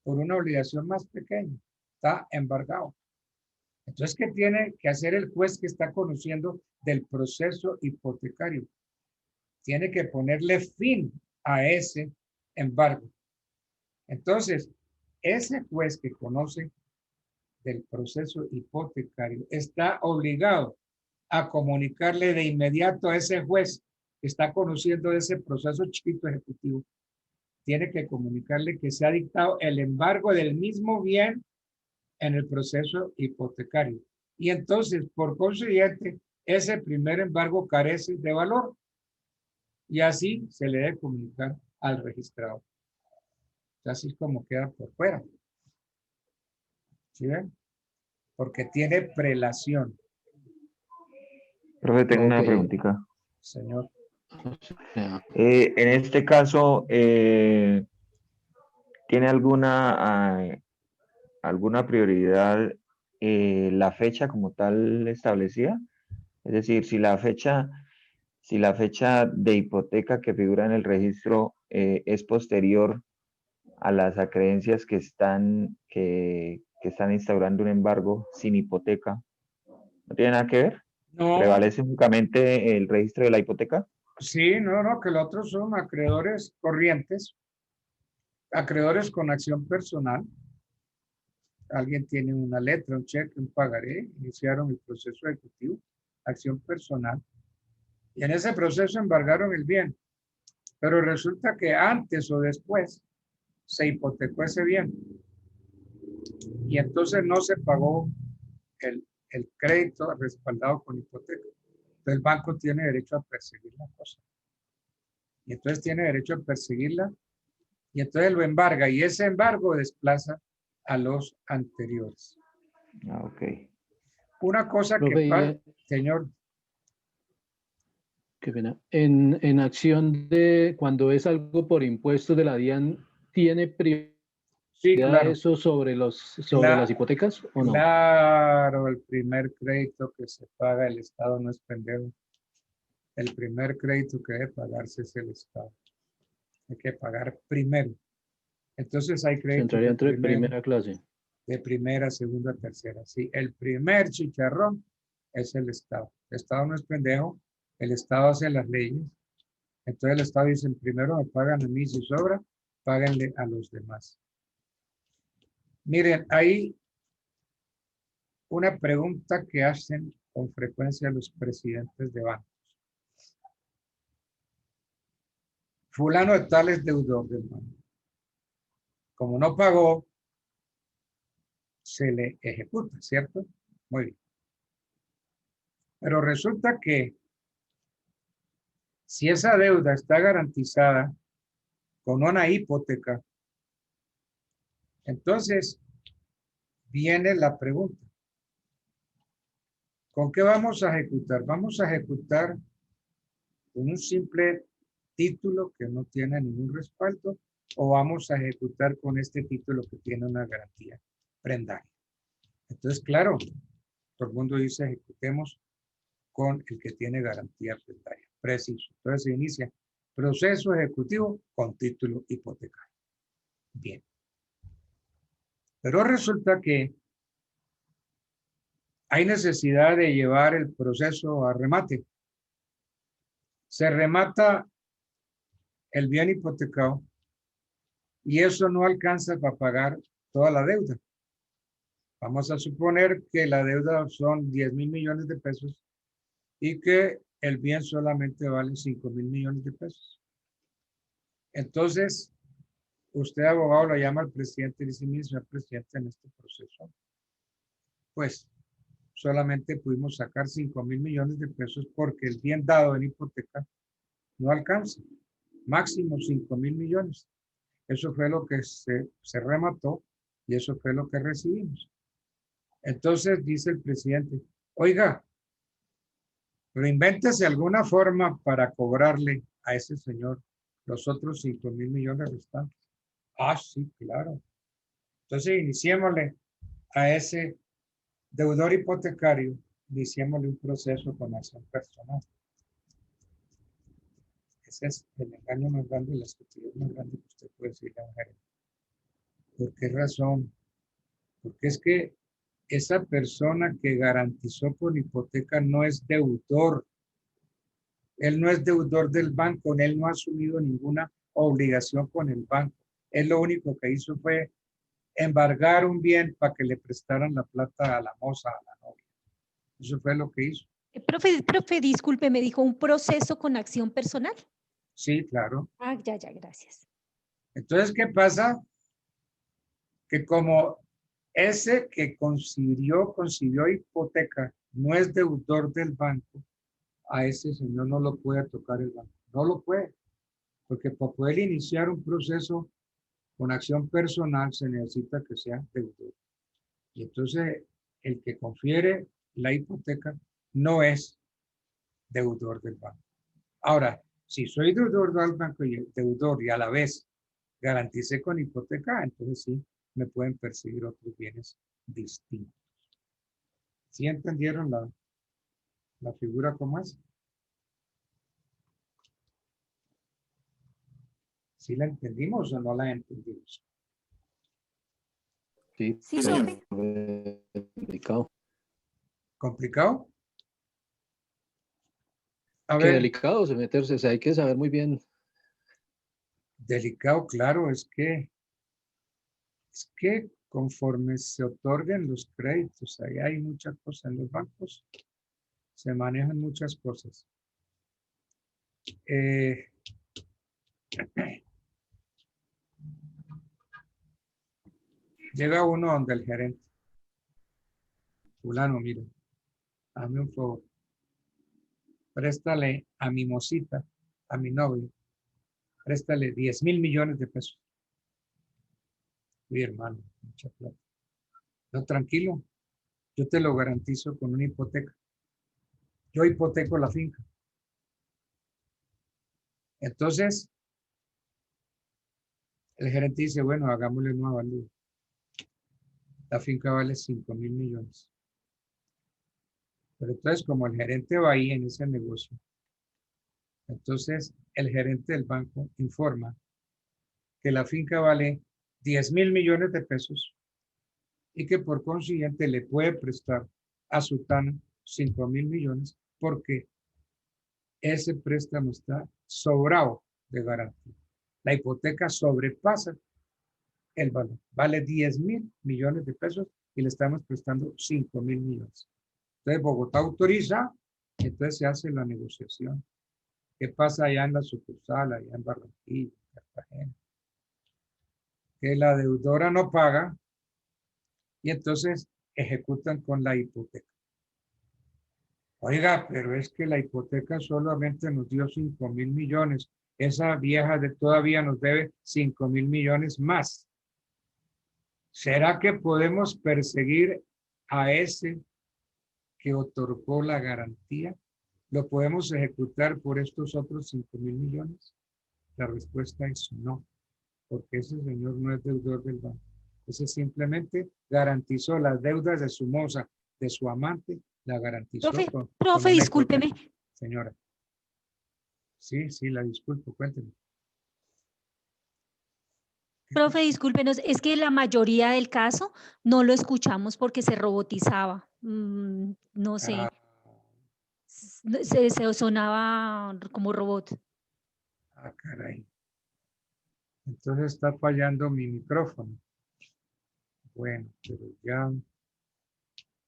por una obligación más pequeña. Está embargado. Entonces, ¿qué tiene que hacer el juez que está conociendo del proceso hipotecario? Tiene que ponerle fin a ese embargo. Entonces, ese juez que conoce del proceso hipotecario está obligado a comunicarle de inmediato a ese juez que está conociendo ese proceso chiquito ejecutivo. Tiene que comunicarle que se ha dictado el embargo del mismo bien en el proceso hipotecario. Y entonces, por consiguiente, ese primer embargo carece de valor. Y así se le debe comunicar al registrado. Así es como queda por fuera. ¿Sí ven? Porque tiene prelación. Profe, tengo una Ok. preguntita. Señor. En este caso, ¿tiene alguna prioridad la fecha como tal establecida? Es decir, si la fecha de hipoteca que figura en el registro es posterior a las acreencias que están instaurando un embargo sin hipoteca, ¿no tiene nada que ver? No, ¿Prevalece únicamente el registro de la hipoteca? sí, no, que los otros son acreedores corrientes, acreedores con acción personal. Alguien tiene una letra, un cheque, un pagaré, iniciaron el proceso ejecutivo, acción personal. Y en ese proceso embargaron el bien. Pero resulta que antes o después se hipotecó ese bien. Y entonces no se pagó el crédito respaldado con hipoteca. Entonces el banco tiene derecho a perseguir la cosa. Y entonces tiene derecho a perseguirla y entonces lo embarga y ese embargo desplaza a los anteriores. Ah, ok. Una cosa Profe, que pasa, señor. Qué pena. En acción de cuando es algo por impuestos de la DIAN, ¿tiene prioridad Sí, claro. eso sobre las hipotecas o no? Claro, el primer crédito que se paga el Estado no es pendejo. El primer crédito que debe pagarse es el Estado. Hay que pagar primero. Entonces hay Se créditos entraría de entre primera, primera clase. de primera, segunda, tercera. Sí, el primer chicharrón es el Estado. El Estado no es pendejo. El Estado hace las leyes. Entonces el Estado dice, primero me pagan a mí, si sobra, páganle a los demás. Miren, hay una pregunta que hacen con frecuencia los presidentes de bancos. Fulano de tal es deudor del banco. Como no pagó, se le ejecuta, ¿cierto? Muy bien. Pero resulta que si esa deuda está garantizada con una hipoteca, entonces viene la pregunta. ¿Con qué vamos a ejecutar? Vamos a ejecutar con un simple título que no tiene ningún respaldo o vamos a ejecutar con este título que tiene una garantía prendaria. Entonces, claro, todo el mundo dice ejecutemos con el que tiene garantía prendaria. Preciso. Entonces se inicia proceso ejecutivo con título hipotecario. Bien. Pero resulta que hay necesidad de llevar el proceso a remate. Se remata el bien hipotecado y eso no alcanza para pagar toda la deuda. Vamos a suponer que la deuda son 10,000 millones de pesos y que el bien solamente vale 5,000 millones de pesos. Entonces, usted, abogado, lo llama al presidente y dice, mire, señor presidente, en este proceso, pues solamente pudimos sacar 5,000 millones de pesos porque el bien dado en hipoteca no alcanza. Máximo 5,000 millones. Eso fue lo que se remató y eso fue lo que recibimos. Entonces dice el presidente, oiga, pero invéntese alguna forma para cobrarle a ese señor los otros 5,000 millones restantes. Ah, sí, claro. Entonces iniciémosle a ese deudor hipotecario, iniciémosle un proceso con acción personal. Ese es el engaño más grande y la estupidez más grande que usted puede decirle a un gerente. ¿Por qué razón? Porque es que esa persona que garantizó con hipoteca no es deudor. Él no es deudor del banco, él no ha asumido ninguna obligación con el banco. Él lo único que hizo fue embargar un bien para que le prestaran la plata a la moza, a la novia. Eso fue lo que hizo. Profe, disculpe, me dijo un proceso con acción personal. Sí, claro. Ah, ya, gracias. Entonces, ¿qué pasa? Que como ese que concibió hipoteca no es deudor del banco, a ese señor no lo puede tocar el banco. No lo puede. Porque para poder iniciar un proceso con acción personal se necesita que sea deudor. Y entonces el que confiere la hipoteca no es deudor del banco. Ahora, si soy deudor del banco y deudor y a la vez garanticé con hipoteca, entonces sí me pueden perseguir otros bienes distintos. ¿Sí entendieron la figura como es? ¿Sí la entendimos o no la entendimos? Sí, Sí, señor. Delicado. ¿Complicado? A Qué ver, delicado se meterse, o sea, hay que saber muy bien. delicado, claro, es que conforme se otorguen los créditos, ahí hay muchas cosas en los bancos, se manejan muchas cosas. Llega uno donde el gerente, fulano, mire, hazme un favor. Préstale a mi mocita, a mi novio, préstale 10,000 millones de pesos. Uy, hermano, mucha plata. No, tranquilo, yo te lo garantizo con una hipoteca. Yo hipoteco la finca. Entonces, el gerente dice, bueno, hagámosle una avalúo. La finca vale 5,000 millones. Pero entonces, como el gerente va ahí en ese negocio, entonces el gerente del banco informa que la finca vale 10,000 millones de pesos y que por consiguiente le puede prestar a Sutana 5,000 millones porque ese préstamo está sobrado de garantía. La hipoteca sobrepasa el valor. Vale 10,000 millones de pesos y le estamos prestando 5,000 millones. Entonces Bogotá autoriza, entonces se hace la negociación. ¿Qué pasa allá en la sucursal, allá en Barranquilla, en Cartagena? Que la deudora no paga y entonces ejecutan con la hipoteca. Oiga, pero es que la hipoteca solamente nos dio 5,000 millones. Esa vieja todavía nos debe 5,000 millones más. ¿Será que podemos perseguir a ese que otorgó la garantía? ¿Lo podemos ejecutar por estos otros 5,000 millones? La respuesta es no, porque ese señor no es deudor del banco. Ese simplemente garantizó las deudas de su moza, de su amante, la garantizó. Profe, discúlpeme. Señora. Sí, la disculpo, cuénteme. Profe, discúlpenos, es que la mayoría del caso no lo escuchamos porque se robotizaba. No sé. Se sonaba como robot. Ah, caray. Entonces está fallando mi micrófono. Bueno, pero ya,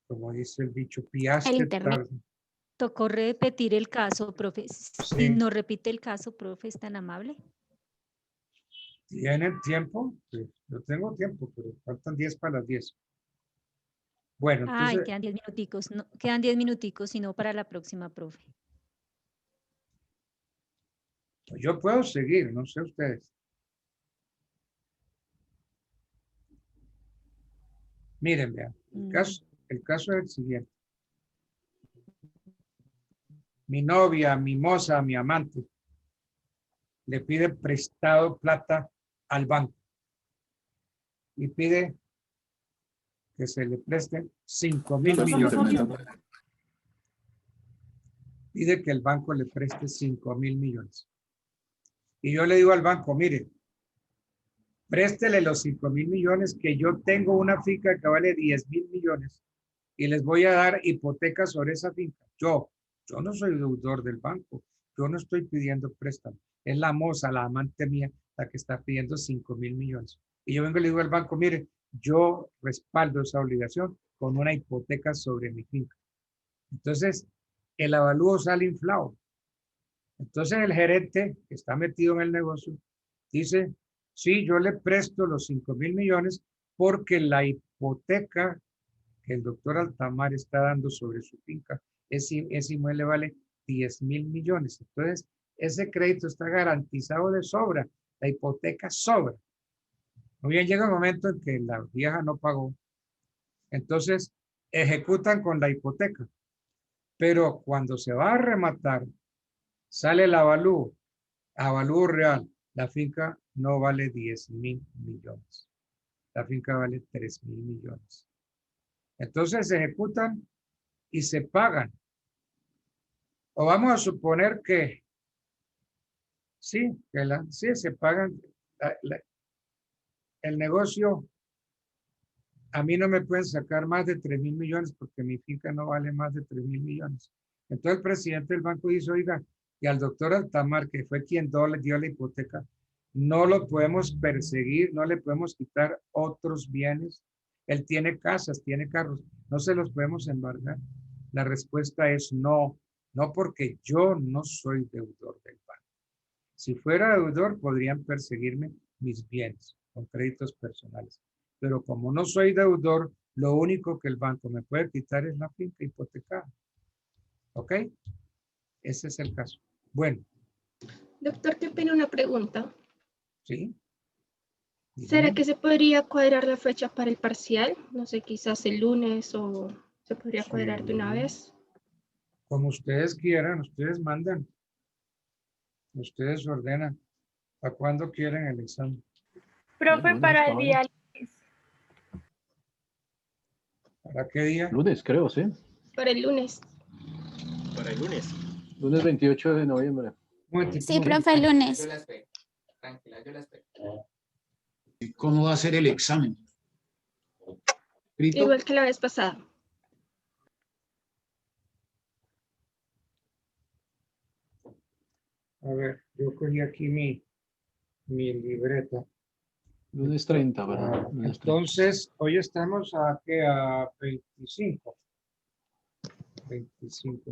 como dice el dicho, piaste tarde. Tocó repetir el caso, profe. Si no repite el caso, profe, ¿es tan amable? ¿Tienen tiempo? Sí, yo tengo tiempo, pero faltan 10 para las 10. Bueno, entonces... Ay, quedan 10 minuticos. No, quedan 10 minuticos, sino para la próxima, profe. Yo puedo seguir, no sé ustedes. Miren, vean, el caso es el siguiente. Mi novia, mi moza, mi amante, le pide prestado plata al banco y pide que se le presten 5,000 millones. Pide que el banco le preste 5,000 millones. Y yo le digo al banco, mire, préstele los 5,000 millones que yo tengo una finca que vale 10,000 millones y les voy a dar hipoteca sobre esa finca. Yo no soy deudor del banco. Yo no estoy pidiendo préstamo. Es la moza, la amante mía, la que está pidiendo 5,000 millones. Y yo vengo y le digo al banco, mire, yo respaldo esa obligación con una hipoteca sobre mi finca. Entonces, el avalúo sale inflado. Entonces, el gerente que está metido en el negocio dice, sí, yo le presto los 5,000 millones porque la hipoteca que el doctor Altamar está dando sobre su finca, ese inmueble vale 10,000 millones. Entonces, ese crédito está garantizado de sobra. La hipoteca sobra. Muy bien, llega el momento en que la vieja no pagó. Entonces, ejecutan con la hipoteca. Pero cuando se va a rematar, sale el avalúo real. La finca no vale 10,000 millones. La finca vale 3,000 millones. Entonces se ejecutan y se pagan. O vamos a suponer que sí, se pagan. El negocio, a mí no me pueden sacar más de 3,000 millones porque mi finca no vale más de 3,000 millones. Entonces el presidente del banco dice, oiga, y al doctor Altamar, que fue quien le dio la hipoteca, no lo podemos perseguir, no le podemos quitar otros bienes. Él tiene casas, tiene carros, no se los podemos embargar. La respuesta es no, no porque yo no soy deudor del banco. Si fuera deudor, podrían perseguirme mis bienes con créditos personales. Pero como no soy deudor, lo único que el banco me puede quitar es la finca hipotecada. ¿Ok? Ese es el caso. Bueno, Doctor, qué pena una pregunta. ¿sí? ¿Será Dígame. que se podría cuadrar la fecha para el parcial? No sé, quizás el lunes o se podría cuadrar de una Sí. vez. Como ustedes quieran, ustedes mandan. Ustedes ordenan. ¿Para cuándo quieren el examen? Profe, Lunes, para está el bueno. día lunes. ¿Para qué día? Lunes, creo, sí. Para el lunes. Para el lunes. Lunes 28 de noviembre. Sí, profe, el lunes. ¿Y cómo va a ser el examen? ¿Escrito? Igual que la vez pasada. A ver, yo cogí aquí mi libreta. Lunes 30, ¿verdad? Lunes 30. Entonces, hoy estamos a, ¿qué? A 25. 25.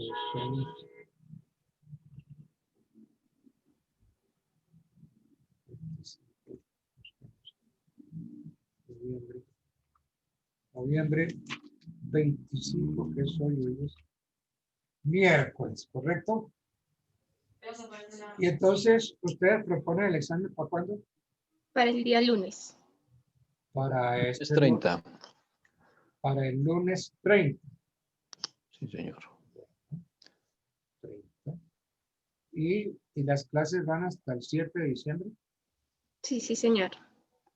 Noviembre 25, que es hoy es miércoles, ¿correcto? Y entonces, ¿ustedes proponen el examen para cuándo? Para el día lunes. Para Es este 30. para el lunes 30. Sí, señor. 30. Y las clases van hasta el 7 de diciembre. Sí, sí, señor.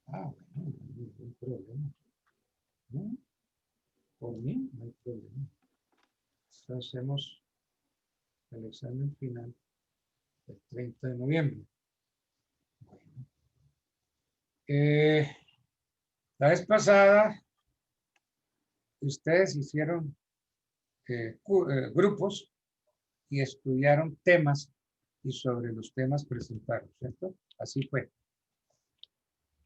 Ah, bueno, no hay ningún problema. ¿No? Por mí, no hay problema. Entonces, hacemos el examen final el 30 de noviembre. Bueno. La vez pasada, ustedes hicieron grupos y estudiaron temas y sobre los temas presentaron, ¿cierto? Así fue.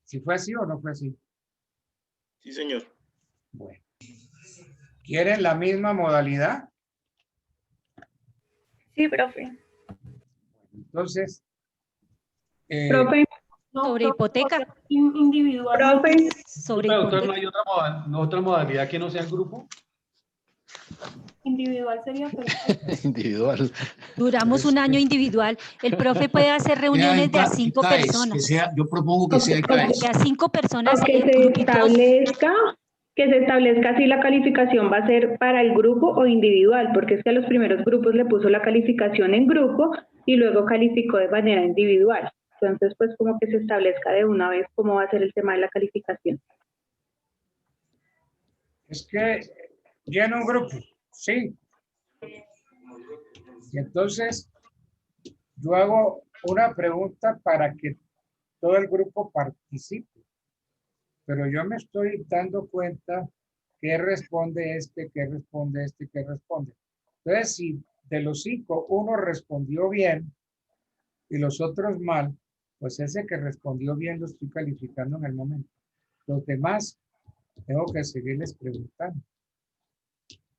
¿Sí fue así o no fue así? Sí, señor. Bueno. ¿Quieren la misma modalidad? Sí, profe. Entonces, Profe, Sobre hipoteca. individual. Profe, Sobre doctor, ¿no hipoteca. hay otra modalidad que no sea en grupo? Individual sería perfecto. Individual. Duramos un año individual. El profe puede hacer reuniones de a 5 ICAES, personas. que sea, yo propongo que sea ICAES. De a 5 personas. O que se establezca si la calificación va a ser para el grupo o individual, porque es que a los primeros grupos le puso la calificación en grupo y luego calificó de manera individual. Entonces, pues como que se establezca de una vez cómo va a ser el tema de la calificación. es que llena un grupo, sí. Y entonces, yo hago una pregunta para que todo el grupo participe. Pero yo me estoy dando cuenta qué responde este, qué responde este, qué responde. Entonces, si de los 5 uno respondió bien y los otros mal, pues ese que respondió bien lo estoy calificando en el momento. Los demás tengo que seguirles preguntando.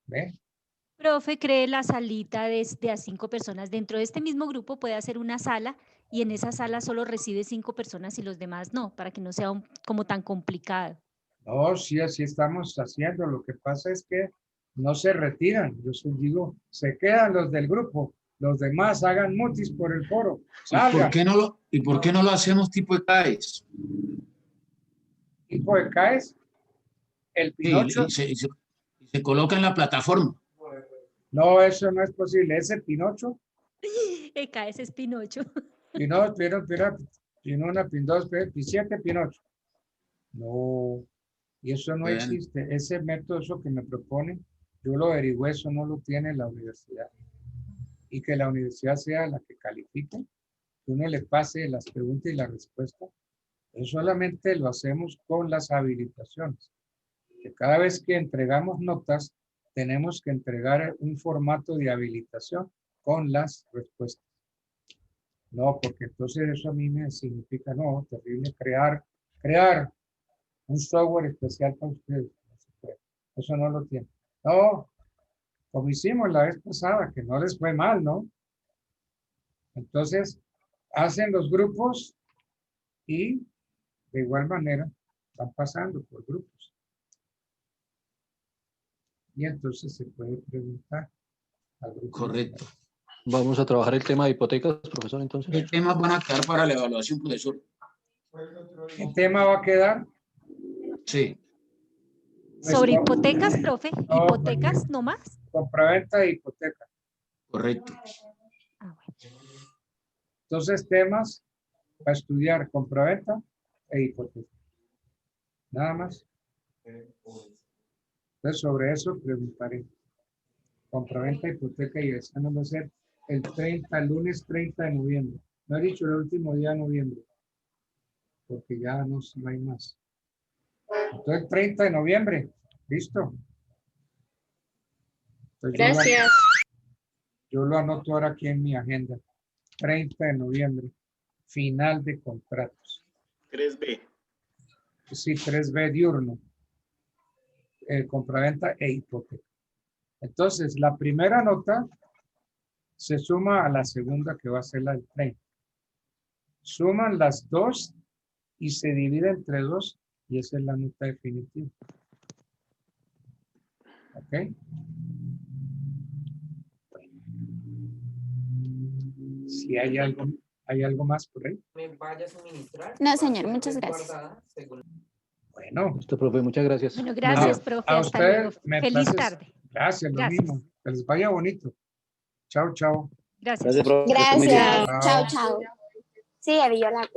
¿Ve? Profe, cree la salita de a 5 personas. Dentro de este mismo grupo puede hacer una sala y en esa sala solo recibe 5 personas y los demás no, para que no sea como tan complicado. No, sí, así estamos haciendo. Lo que pasa es que no se retiran. Yo les digo, se quedan los del grupo. Los demás hagan mutis por el foro. Salgan. ¿Y por qué no lo hacemos tipo ICAES? ¿Tipo de CAES? El Pinocho. Sí, y se coloca en la plataforma. No, eso no es posible. Ese Pinocho. Ese es Pinocho. Pinocho, Pinona, Pindos, P7, Pinocho. No, y eso no existe. Ese método, eso que me proponen, yo lo averigüé, eso no lo tiene la universidad. Y que la universidad sea la que califique, que uno le pase las preguntas y la respuesta. Eso solamente lo hacemos con las habilitaciones. Que cada vez que entregamos notas, tenemos que entregar un formato de habilitación con las respuestas. No, porque entonces eso a mí me significa, no, terrible, crear un software especial para ustedes. Eso no lo tiene. No, como hicimos la vez pasada, que no les fue mal, ¿no? Entonces, hacen los grupos y de igual manera van pasando por grupos. Y entonces se puede preguntar. Correcto. Vamos a trabajar el tema de hipotecas, profesor, entonces. ¿Qué temas van a quedar para la evaluación, profesor? ¿Qué tema va a quedar? Sí. Sobre hipotecas, profe. Hipotecas no más. Compraventa de hipoteca. Correcto. Entonces, temas para estudiar compraventa e hipoteca. Nada más. Entonces, sobre eso preguntaré. Compraventa, hipoteca y examen va a ser el lunes 30 de noviembre. No he dicho el último día de noviembre, porque ya no hay más. Entonces, el 30 de noviembre. ¿Listo? Entonces, Gracias. yo lo anoto ahora aquí en mi agenda. 30 de noviembre. Final de contratos. 3B. Sí, 3B diurno. Compraventa e hipoteca. Entonces, la primera nota se suma a la segunda, que va a ser la del 30. Suman las dos y se divide entre dos, y esa es la nota definitiva. ¿Ok? Si hay algo más por ahí. No, señor, muchas gracias. Bueno. Listo, profe, muchas gracias. Bueno, gracias, profe. A Hasta luego. usted, Feliz tarde. Gracias, lo Gracias. mismo. Que les vaya bonito. Chao, chao. Gracias. Gracias. Chao. Chao, chao. Sí, Aviola.